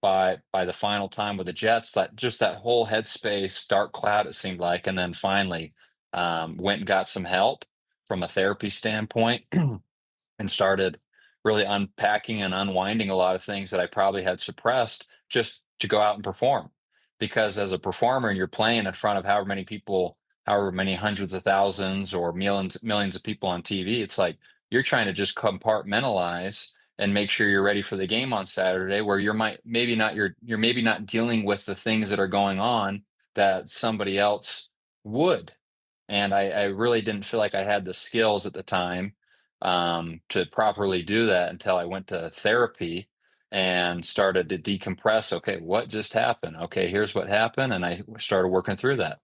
by the final time with the Jets. That just that whole headspace, dark cloud, it seemed like, and then finally went and got some help from a therapy standpoint and started really unpacking and unwinding a lot of things that I probably had suppressed just to go out and perform. Because as a performer and you're playing in front of however many people, however many hundreds of thousands or millions of people on TV, it's like you're trying to just compartmentalize and make sure you're ready for the game on Saturday, where you're maybe not dealing with the things that are going on that somebody else would. And I really didn't feel like I had the skills at the time to properly do that until I went to therapy and started to decompress. Okay, what just happened? Okay, here's what happened, and I started working through that.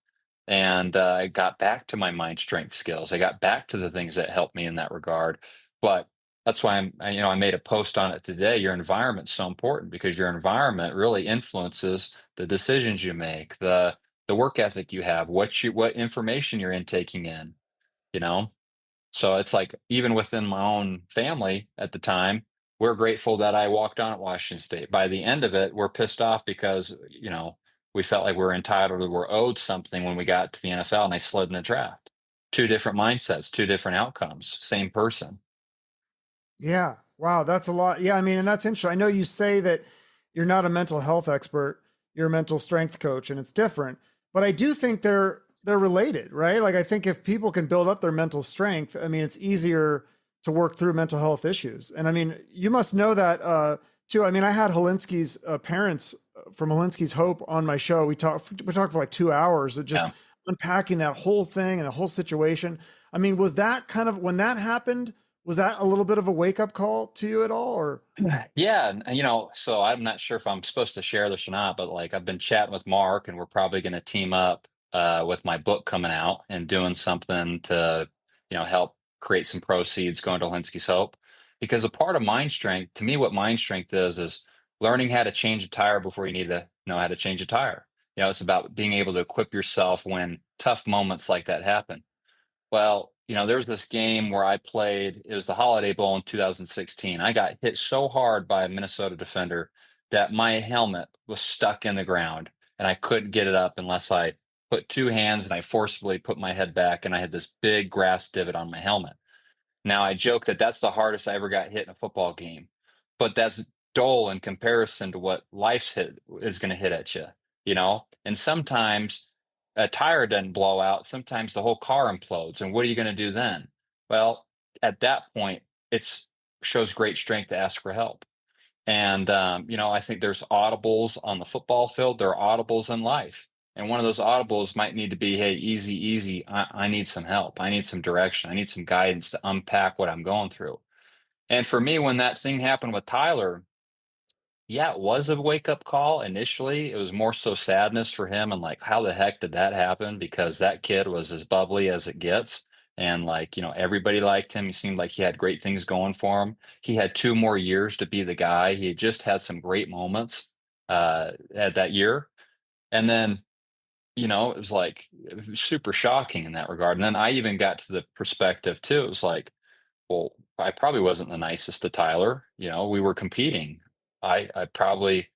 And I got back to my mind strength skills. I got back to the things that helped me in that regard. But that's why I made a post on it today. Your environment's so important because your environment really influences the decisions you make, the work ethic you have, what information you're intaking in, you know? So it's like even within my own family at the time, we're grateful that I walked on at Washington State. By the end of it, we're pissed off because, we felt like we were entitled or were owed something when we got to the NFL and I slid in the draft. Two different mindsets, two different outcomes, same person. Yeah. Wow. That's a lot. Yeah. I mean, and that's interesting. I know you say that you're not a mental health expert, you're a mental strength coach, and it's different, but I do think they're related, right? Like I think if people can build up their mental strength, I mean, it's easier to work through mental health issues. And I mean, you must know that too. I mean, I had Hilinski's parents from Hilinski's Hope on my show. We talked for like 2 hours of just Yeah. unpacking that whole thing and the whole situation. I mean, was that kind of when that happened? Was that a little bit of a wake up call to you at all? Or Yeah, and so I'm not sure if I'm supposed to share this or not, but like I've been chatting with Mark and we're probably going to team up with my book coming out and doing something to, help create some proceeds going to Hilinski's Hope. Because a part of mind strength, to me, what mind strength is learning how to change a tire before you need to know how to change a tire. It's about being able to equip yourself when tough moments like that happen. Well, there was this game where I played, it was the Holiday Bowl in 2016. I got hit so hard by a Minnesota defender that my helmet was stuck in the ground and I couldn't get it up unless I put two hands and I forcibly put my head back and I had this big grass divot on my helmet. Now, I joke that that's the hardest I ever got hit in a football game, but that's dull in comparison to what life's hit is going to hit at you. And sometimes a tire doesn't blow out. Sometimes the whole car implodes. And what are you going to do then? Well, at that point, it shows great strength to ask for help. And, I think there's audibles on the football field. There are audibles in life. And one of those audibles might need to be, hey, easy, easy. I need some help. I need some direction. I need some guidance to unpack what I'm going through. And for me, when that thing happened with Tyler, yeah, it was a wake up call initially. It was more so sadness for him and like, how the heck did that happen? Because that kid was as bubbly as it gets. And like, everybody liked him. He seemed like he had great things going for him. He had 2 more years to be the guy. He had just had some great moments at that year. And then, it was like it was super shocking in that regard. And then I even got to the perspective too. It was like, well, I probably wasn't the nicest to Tyler. We were competing. I probably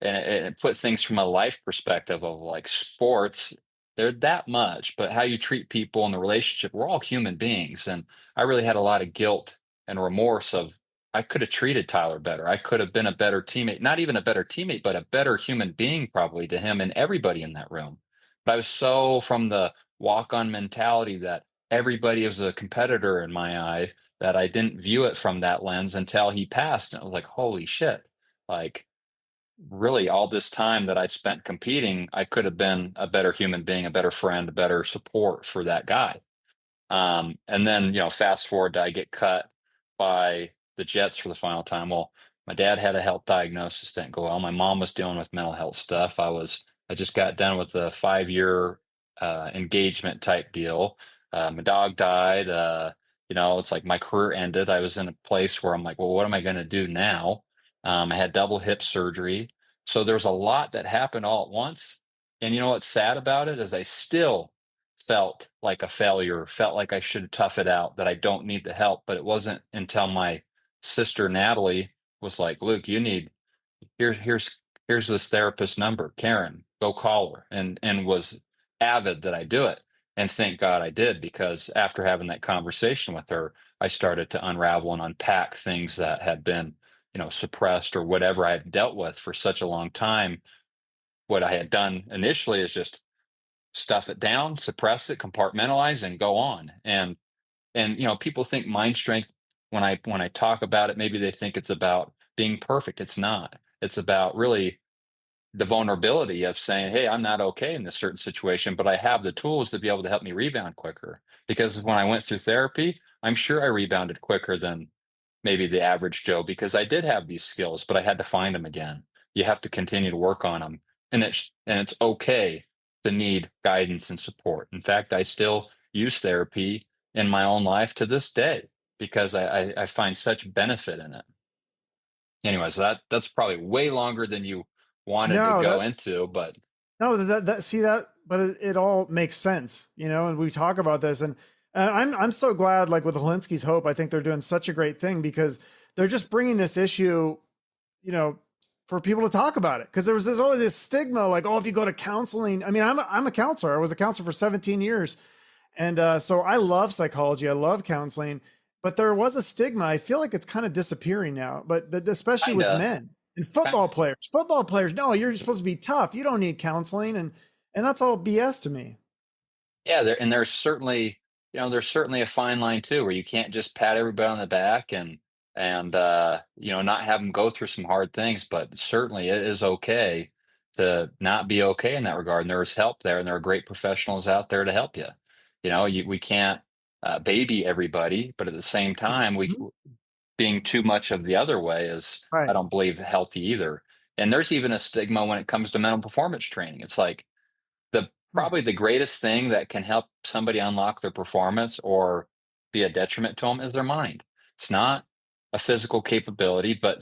and it put things from a life perspective of like sports, they're that much, but how you treat people in the relationship, we're all human beings. And I really had a lot of guilt and remorse of I could have treated Tyler better. I could have been a better teammate, not even a better teammate, but a better human being probably to him and everybody in that room. But I was so from the walk-on mentality that everybody was a competitor in my eye that I didn't view it from that lens until he passed. And I was like, holy shit. Like, really, all this time that I spent competing, I could have been a better human being, a better friend, a better support for that guy. And then, fast forward to I get cut by the Jets for the final time. Well, my dad had a health diagnosis didn't go well. My mom was dealing with mental health stuff. I just got done with a 5-year engagement type deal. My dog died. It's like my career ended. I was in a place where I'm like, well, what am I going to do now? I had double hip surgery. So there's a lot that happened all at once. And you know what's sad about it is I still felt like a failure, felt like I should tough it out, that I don't need the help. But it wasn't until my sister Natalie was like, Luke, you need here's this therapist number, Karen, go call her, and was avid that I do it. And thank God I did, because after having that conversation with her, I started to unravel and unpack things that had been, suppressed or whatever I had dealt with for such a long time. What I had done initially is just stuff it down, suppress it, compartmentalize, and go on. And people think mind strength, when I talk about it, maybe they think it's about being perfect. It's not. It's about really the vulnerability of saying, hey, I'm not okay in this certain situation, but I have the tools to be able to help me rebound quicker. Because when I went through therapy, I'm sure I rebounded quicker than maybe the average Joe, because I did have these skills, but I had to find them again. You have to continue to work on them, and it's okay to need guidance and support. In fact, I still use therapy in my own life to this day because I find such benefit in it. Anyways, that's probably way longer than you wanted to No, go into, but no, that see that, but it all makes sense, and we talk about this, and I'm so glad, like with Hilinski's Hope, I think they're doing such a great thing because they're just bringing this issue, you know, for people to talk about it. Because there's always this stigma, like, oh, if you go to counseling, I mean, I'm a counselor. I was a counselor for 17 years, and so I love psychology. I love counseling, but there was a stigma. I feel like it's kind of disappearing now, but especially with kinda, men and kinda. football players, no, you're supposed to be tough. You don't need counseling. And that's all BS to me. Yeah, there's certainly a fine line too, where you can't just pat everybody on the back and not have them go through some hard things. But certainly, it is okay to not be okay in that regard. And there's help there, and there are great professionals out there to help you. We can't baby everybody, but at the same time, we Mhm. being too much of the other way is, I Right. don't believe, healthy either. And there's even a stigma when it comes to mental performance training. It's like the Hmm. probably the greatest thing that can help somebody unlock their performance or be a detriment to them is their mind. It's not a physical capability, but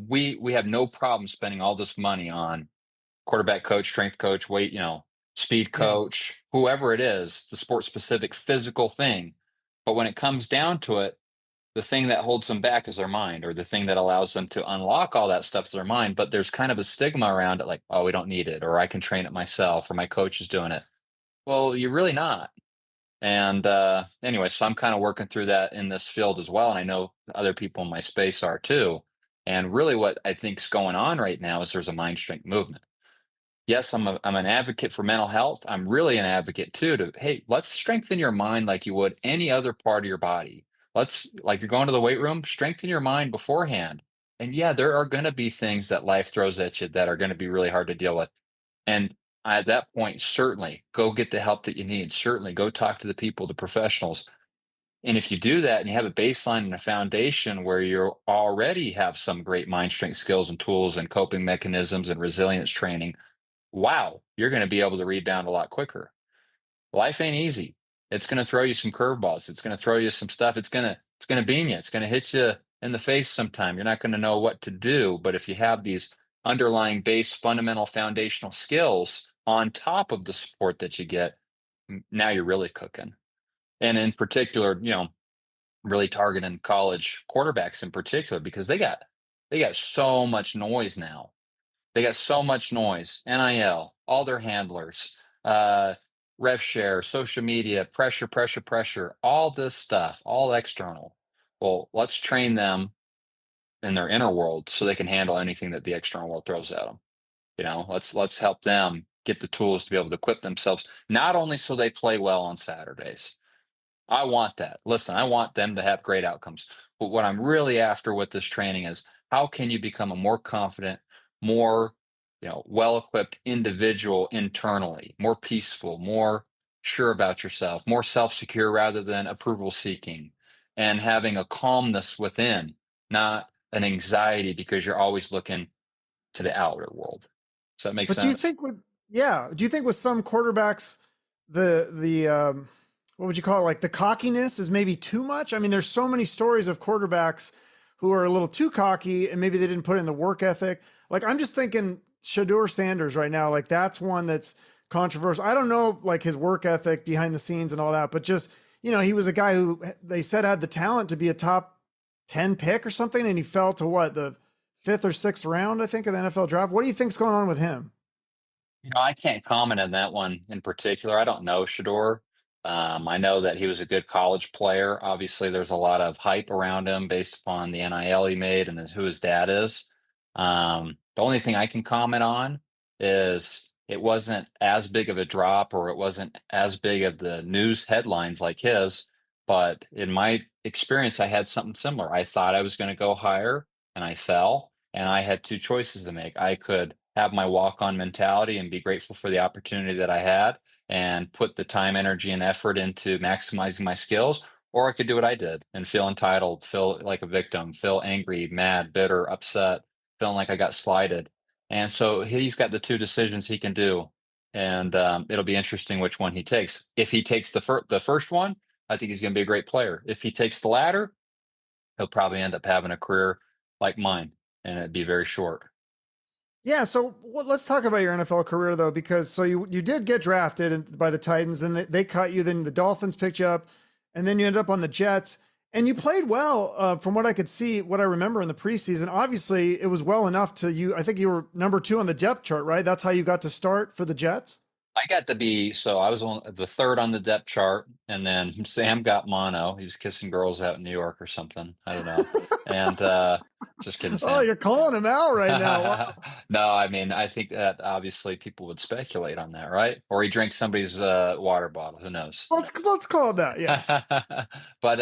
we have no problem spending all this money on quarterback coach, strength coach, weight, speed Yeah. coach, whoever it is, the sport specific physical thing. But when it comes down to it, the thing that holds them back is their mind, or the thing that allows them to unlock all that stuff is their mind. But there's kind of a stigma around it, like, oh, we don't need it, or I can train it myself, or my coach is doing it. Well, you're really not. And anyway, so I'm kind of working through that in this field as well. And I know other people in my space are too. And really, what I think is going on right now is there's a mind strength movement. Yes, I'm an advocate for mental health. I'm really an advocate too to, hey, let's strengthen your mind like you would any other part of your body. Let's, like, you're going to the weight room, strengthen your mind beforehand. And yeah, there are going to be things that life throws at you that are going to be really hard to deal with. And at that point, certainly go get the help that you need. Certainly go talk to the people, the professionals. And if you do that and you have a baseline and a foundation where you already have some great mind strength skills and tools and coping mechanisms and resilience training, wow, you're going to be able to rebound a lot quicker. Life ain't easy. It's going to throw you some curveballs. It's going to throw you some stuff. It's going to bean you. It's going to hit you in the face sometime. You're not going to know what to do. But if you have these underlying base fundamental foundational skills on top of the support that you get, now you're really cooking. And in particular, really targeting college quarterbacks in particular, because they got so much noise now. They got so much noise, NIL, all their handlers, uh, rev share, social media, pressure, pressure, pressure, all this stuff, all external. Well, let's train them in their inner world so they can handle anything that the external world throws at them. Let's help them get the tools to be able to equip themselves, not only so they play well on Saturdays. I want that. Listen, I want them to have great outcomes. But what I'm really after with this training is how can you become a more confident, more, well-equipped individual internally, more peaceful, more sure about yourself, more self-secure rather than approval seeking, and having a calmness within, not an anxiety because you're always looking to the outer world. Does that make But do you sense? think do you think with some quarterbacks, the what would you call it? Like the cockiness is maybe too much? I mean, there's so many stories of quarterbacks who are a little too cocky and maybe they didn't put in the work ethic. Like I'm just thinking Shedeur Sanders right now, like that's one that's controversial. I don't know like his work ethic behind the scenes and all that, but just, he was a guy who they said had the talent to be a top 10 pick or something. And he fell to what, the fifth or sixth round, I think, of the NFL draft. What do you think's going on with him? I can't comment on that one in particular. I don't know Shedeur. I know that he was a good college player. Obviously, there's a lot of hype around him based upon the NIL he made and who his dad is. The only thing I can comment on is it wasn't as big of a drop or it wasn't as big of the news headlines like his. But in my experience, I had something similar. I thought I was going to go higher and I fell, and I had two choices to make. I could have my walk-on mentality and be grateful for the opportunity that I had and put the time, energy, and effort into maximizing my skills, or I could do what I did and feel entitled, feel like a victim, feel angry, mad, bitter, upset, feeling like I got slighted. And so he's got the two decisions he can do, and it'll be interesting which one he takes. If he takes the first one, I think he's going to be a great player. If he takes the latter, he'll probably end up having a career like mine, and it'd be very short. Yeah, so let's talk about your NFL career though, because so you did get drafted by the Titans, and they cut you. Then the Dolphins picked you up, and then you ended up on the Jets, and you played well from what I could see, what I remember in the preseason. Obviously, it was well enough to you. I think you were number 2 on the depth chart, right? That's how you got to start for the Jets. I got to be so I was on the third on the depth chart, and then Sam got mono. He was kissing girls out in New York or something. I don't know. And just kidding, Oh, Sam. you're calling him out right now. Wow. No, I mean I think that obviously people would speculate on that, right? Or he drank somebody's water bottle. Who knows? Let's call it that. Yeah. But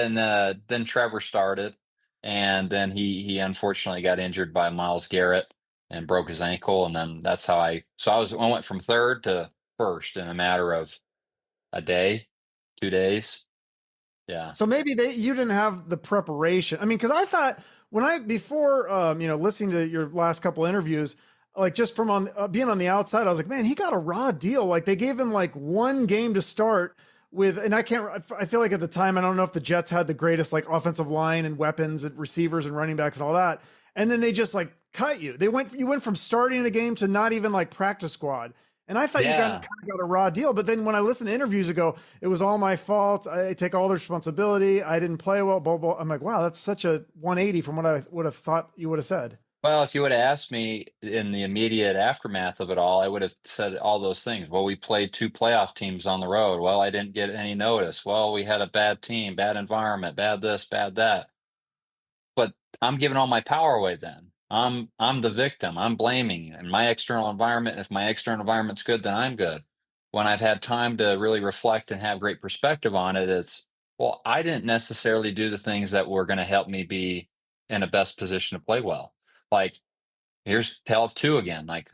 then Trevor started, and then he unfortunately got injured by Miles Garrett and broke his ankle, and then that's how I went from third to first in a matter of a day, 2 days. Yeah. So maybe you didn't have the preparation. I mean, because I thought before listening to your last couple interviews, like just from being on the outside, I was like, man, he got a raw deal. Like they gave him like one game to start with, and I feel like at the time I don't know if the Jets had the greatest like offensive line and weapons and receivers and running backs and all that, and then they just like cut you. You went from starting a game to not even like practice squad. And I thought you Yeah. kind of got a raw deal. But then when I listen to interviews ago, it was all my fault. I take all the responsibility. I didn't play well, blah, blah. I'm like, wow, that's such a 180 from what I would have thought you would have said. Well, if you would have asked me in the immediate aftermath of it all, I would have said all those things. Well, we played two playoff teams on the road. Well, I didn't get any notice. Well, we had a bad team, bad environment, bad this, bad that. But I'm giving all my power away then. I'm the victim. I'm blaming in my external environment. If my external environment's good, then I'm good. When I've had time to really reflect and have great perspective on it, it's well, I didn't necessarily do the things that were going to help me be in a best position to play well. Like here's tale of two again. Like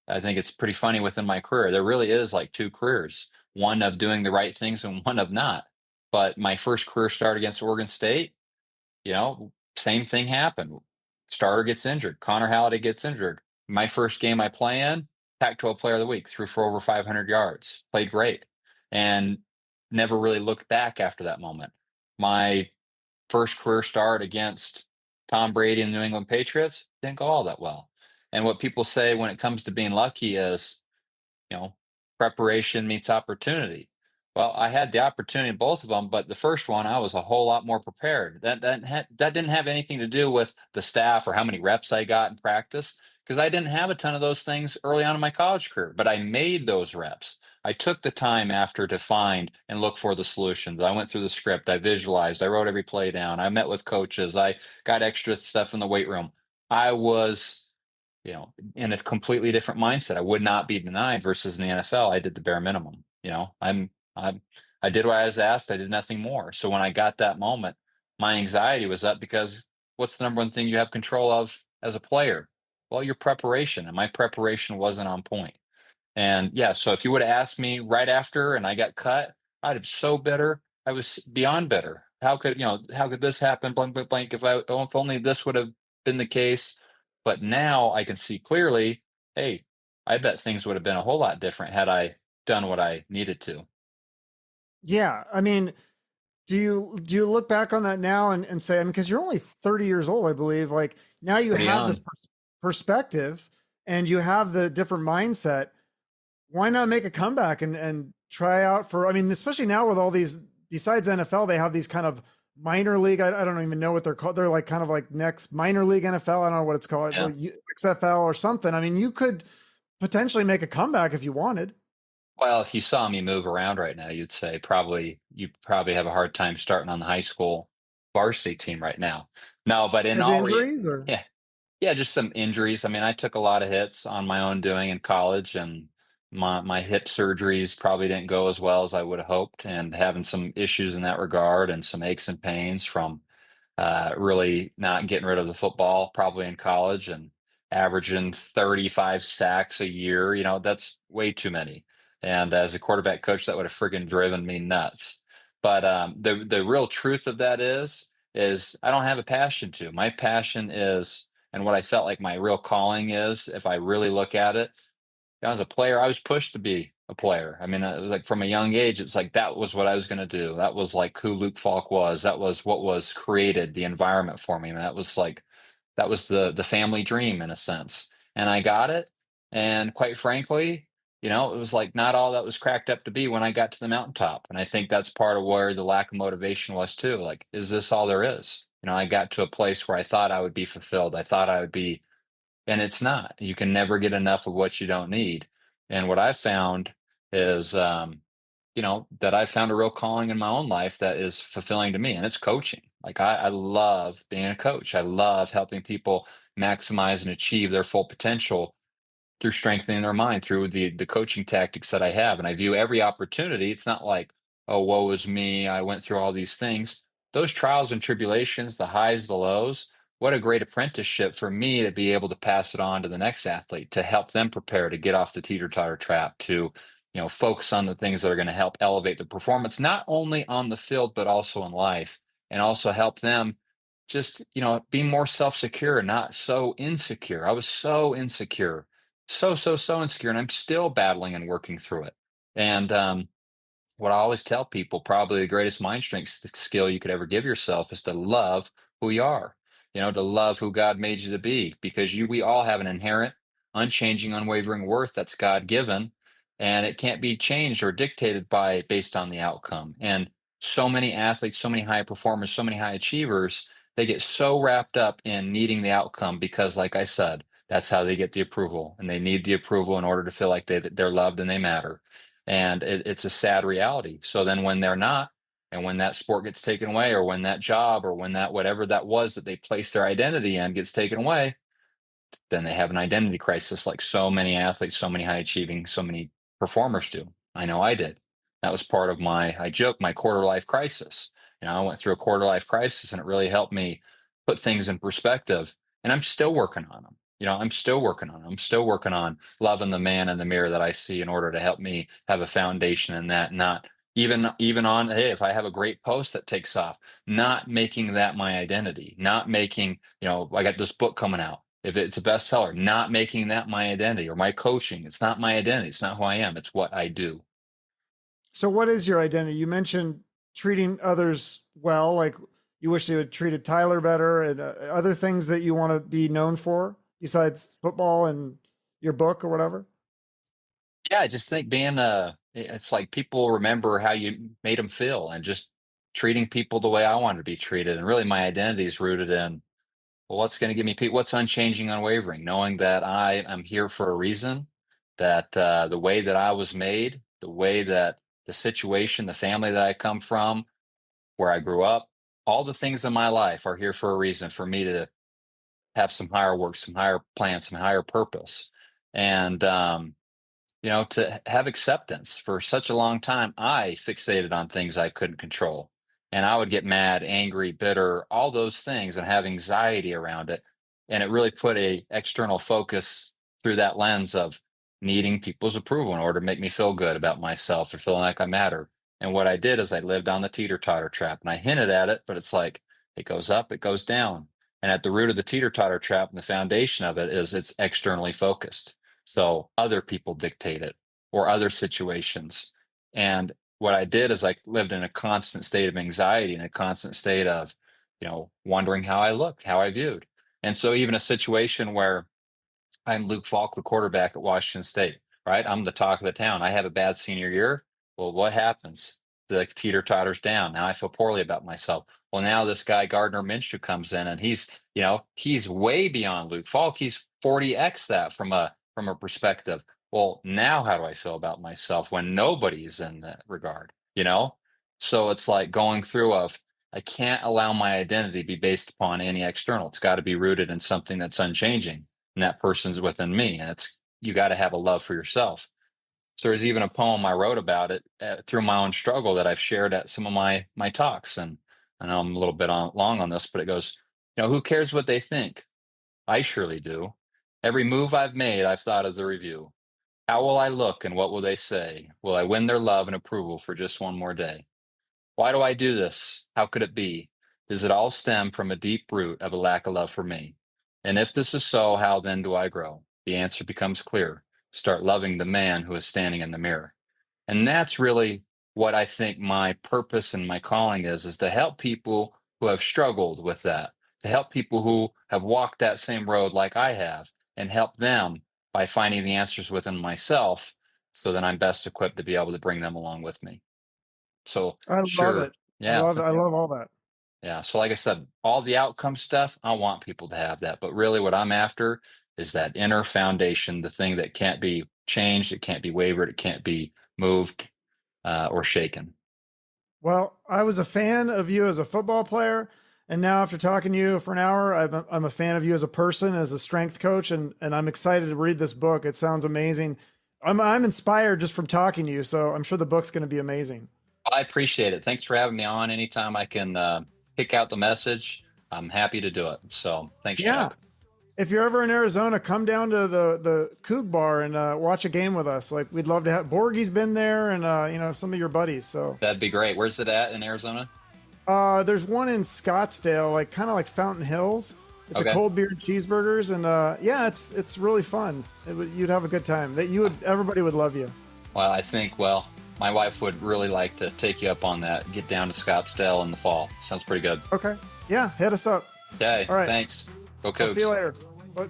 I think it's pretty funny within my career. There really is like two careers, one of doing the right things and one of not. But my first career start against Oregon State, same thing happened. Starter gets injured. Connor Halliday gets injured. My first game I play in, Pac-12 Player of the Week, threw for over 500 yards, played great, and never really looked back after that moment. My first career start against Tom Brady and the New England Patriots didn't go all that well. And what people say when it comes to being lucky is, preparation meets opportunity. Well, I had the opportunity in both of them, but the first one I was a whole lot more prepared. That didn't have anything to do with the staff or how many reps I got in practice, because I didn't have a ton of those things early on in my college career. But I made those reps. I took the time after to find and look for the solutions. I went through the script. I visualized. I wrote every play down. I met with coaches. I got extra stuff in the weight room. I was in a completely different mindset. I would not be denied versus in the NFL. I did the bare minimum. I'm I did what I was asked. I did nothing more. So when I got that moment, my anxiety was up because what's the number one thing you have control of as a player? Well, your preparation, and my preparation wasn't on point. And yeah, so if you would have asked me right after and I got cut, I'd have so bitter. I was beyond bitter. How could this happen? Blank, blank, blank. If only this would have been the case. But now I can see clearly, hey, I bet things would have been a whole lot different had I done what I needed to. Yeah. I mean, do you look back on that now and say, I mean, because you're only 30 years old, I believe, like now you Pretty have this young. perspective and you have the different mindset. Why not make a comeback and try out for, I mean, especially now with all these, besides NFL, they have these kind of minor league. I don't even know what they're called. They're like kind of like next minor league NFL. I don't know what it's called, Yeah. like XFL or something. I mean, you could potentially make a comeback if you wanted. Well, if you saw me move around right now, you probably have a hard time starting on the high school varsity team right now. No, but in Because of injuries or yeah, yeah, just some injuries. I mean, I took a lot of hits on my own doing in college, and my hip surgeries probably didn't go as well as I would have hoped, and having some issues in that regard, and some aches and pains from really not getting rid of the football probably in college and averaging 35 sacks a year. That's way too many. And as a quarterback coach, that would have friggin' driven me nuts. But the real truth of that is I don't have a passion to. My passion is, and what I felt like my real calling is, if I really look at it, as a player, I was pushed to be a player. I mean, like from a young age, it's like that was what I was going to do. That was like who Luke Falk was. That was what was created, the environment for me. And that was the family dream in a sense. And I got it. And quite frankly, it was like not all that was cracked up to be when I got to the mountaintop. And I think that's part of where the lack of motivation was too. Like, is this all there is? I got to a place where I thought I would be fulfilled. I thought I would be, and it's not. You can never get enough of what you don't need. And what I found is, that I found a real calling in my own life that is fulfilling to me, and it's coaching. Like I love being a coach. I love helping people maximize and achieve their full potential through strengthening their mind through the coaching tactics that I have. And I view every opportunity. It's not like, oh, woe is me. I went through all these things. Those trials and tribulations, the highs, the lows, what a great apprenticeship for me to be able to pass it on to the next athlete, to help them prepare to get off the teeter-totter trap, to focus on the things that are going to help elevate the performance, not only on the field, but also in life, and also help them just, be more self-secure, not so insecure. I was so insecure, so insecure, and I'm still battling and working through it. And what I always tell people, probably the greatest mind strength skill you could ever give yourself is to love who you are, to love who God made you to be, because we all have an inherent, unchanging, unwavering worth that's God given, and it can't be changed or dictated based on the outcome. And so many athletes, so many high performers, so many high achievers, they get so wrapped up in needing the outcome because, like I said, that's how they get the approval, and they need the approval in order to feel like they're loved and they matter. And it's a sad reality. So then when they're not, and when that sport gets taken away, or when that job, or when that whatever that was that they placed their identity in gets taken away, then they have an identity crisis like so many athletes, so many high achieving, so many performers do. I know I did. That was part of I joke, my quarter life crisis. I went through a quarter life crisis, and it really helped me put things in perspective. And I'm still working on them. I'm still working on them. I'm still working on loving the man in the mirror that I see in order to help me have a foundation in that, not even on, hey, if I have a great post that takes off, not making that my identity, not making, I got this book coming out. If it's a bestseller, not making that my identity, or my coaching. It's not my identity. It's not who I am. It's what I do. so what is your identity? You mentioned treating others well, like you wish you had treated Tyler better, and other things that you want to be known for besides football and your book or whatever. Yeah, I just think it's like people remember how you made them feel, and just treating people the way I want to be treated. And really, my identity is rooted in, well, what's going to give me peace? What's unchanging, unwavering? Knowing that I am here for a reason, that the way that I was made, the way that the situation, the family that I come from, where I grew up, all the things in my life are here for a reason, for me to have some higher work, some higher plan, some higher purpose. And, to have acceptance. For such a long time, I fixated on things I couldn't control. And I would get mad, angry, bitter, all those things, and have anxiety around it. And it really put a external focus through that lens of needing people's approval in order to make me feel good about myself or feeling like I matter. And what I did is I lived on the teeter-totter trap, and I hinted at it, but it's like it goes up, it goes down. And at the root of the teeter-totter trap and the foundation of it is it's externally focused. So other people dictate it, or other situations. And what I did is I lived in a constant state of anxiety and a constant state of, wondering how I looked, how I viewed. And so even a situation where I'm Luke Falk, the quarterback at Washington State, right? I'm the talk of the town. I have a bad senior year. Well, what happens? The teeter totters down. Now I feel poorly about myself. Well, now this guy Gardner Minshew comes in, and he's way beyond Luke Falk. He's 40x that from a perspective. Well, now how do I feel about myself when nobody's in that regard? So it's like going through of, I can't allow my identity to be based upon any external. It's got to be rooted in something that's unchanging, and that person's within me. And you got to have a love for yourself. So there's even a poem I wrote about it through my own struggle that I've shared at some of my talks. And I know I'm a little bit long on this, but it goes, who cares what they think? I surely do. Every move I've made, I've thought of the review. How will I look and what will they say? Will I win their love and approval for just one more day? Why do I do this? How could it be? Does it all stem from a deep root of a lack of love for me? And if this is so, how then do I grow? The answer becomes clear. Start loving the man who is standing in the mirror. And that's really what I think my purpose and my calling is to help people who have struggled with that, to help people who have walked that same road like I have, and help them by finding the answers within myself so that I'm best equipped to be able to bring them along with me. So I love sure. it. I Yeah. love it. I love all that. Yeah. So like I said, all the outcome stuff, I want people to have that. But really what I'm after is that inner foundation, the thing that can't be changed, it can't be wavered, it can't be moved or shaken. Well, I was a fan of you as a football player, and now after talking to you for an hour, I'm a fan of you as a person, as a strength coach, and I'm excited to read this book. It sounds amazing. I'm inspired just from talking to you, so I'm sure the book's going to be amazing. I appreciate it. Thanks for having me on. Anytime I can pick out the message, I'm happy to do it. So thanks, Yeah. Chuck. If you're ever in Arizona, come down to the Coug Bar and watch a game with us. Like, we'd love to have Borgie's been there, and some of your buddies. So That'd be great. Where's it at in Arizona? there's one in Scottsdale, like kind of like Fountain Hills. It's Okay. a cold beer and cheeseburgers, and yeah, it's really fun. You'd have a good time. Everybody would love you. Well, I think, my wife would really like to take you up on that. Get down to Scottsdale in the fall. Sounds pretty good. Okay, yeah, hit us up. Okay. All right. Thanks. Go I'll Cougs. see you later.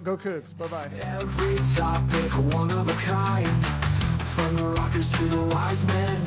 Go Cougs. Bye bye. Every topic, one of a kind. From the rockers to the wise men.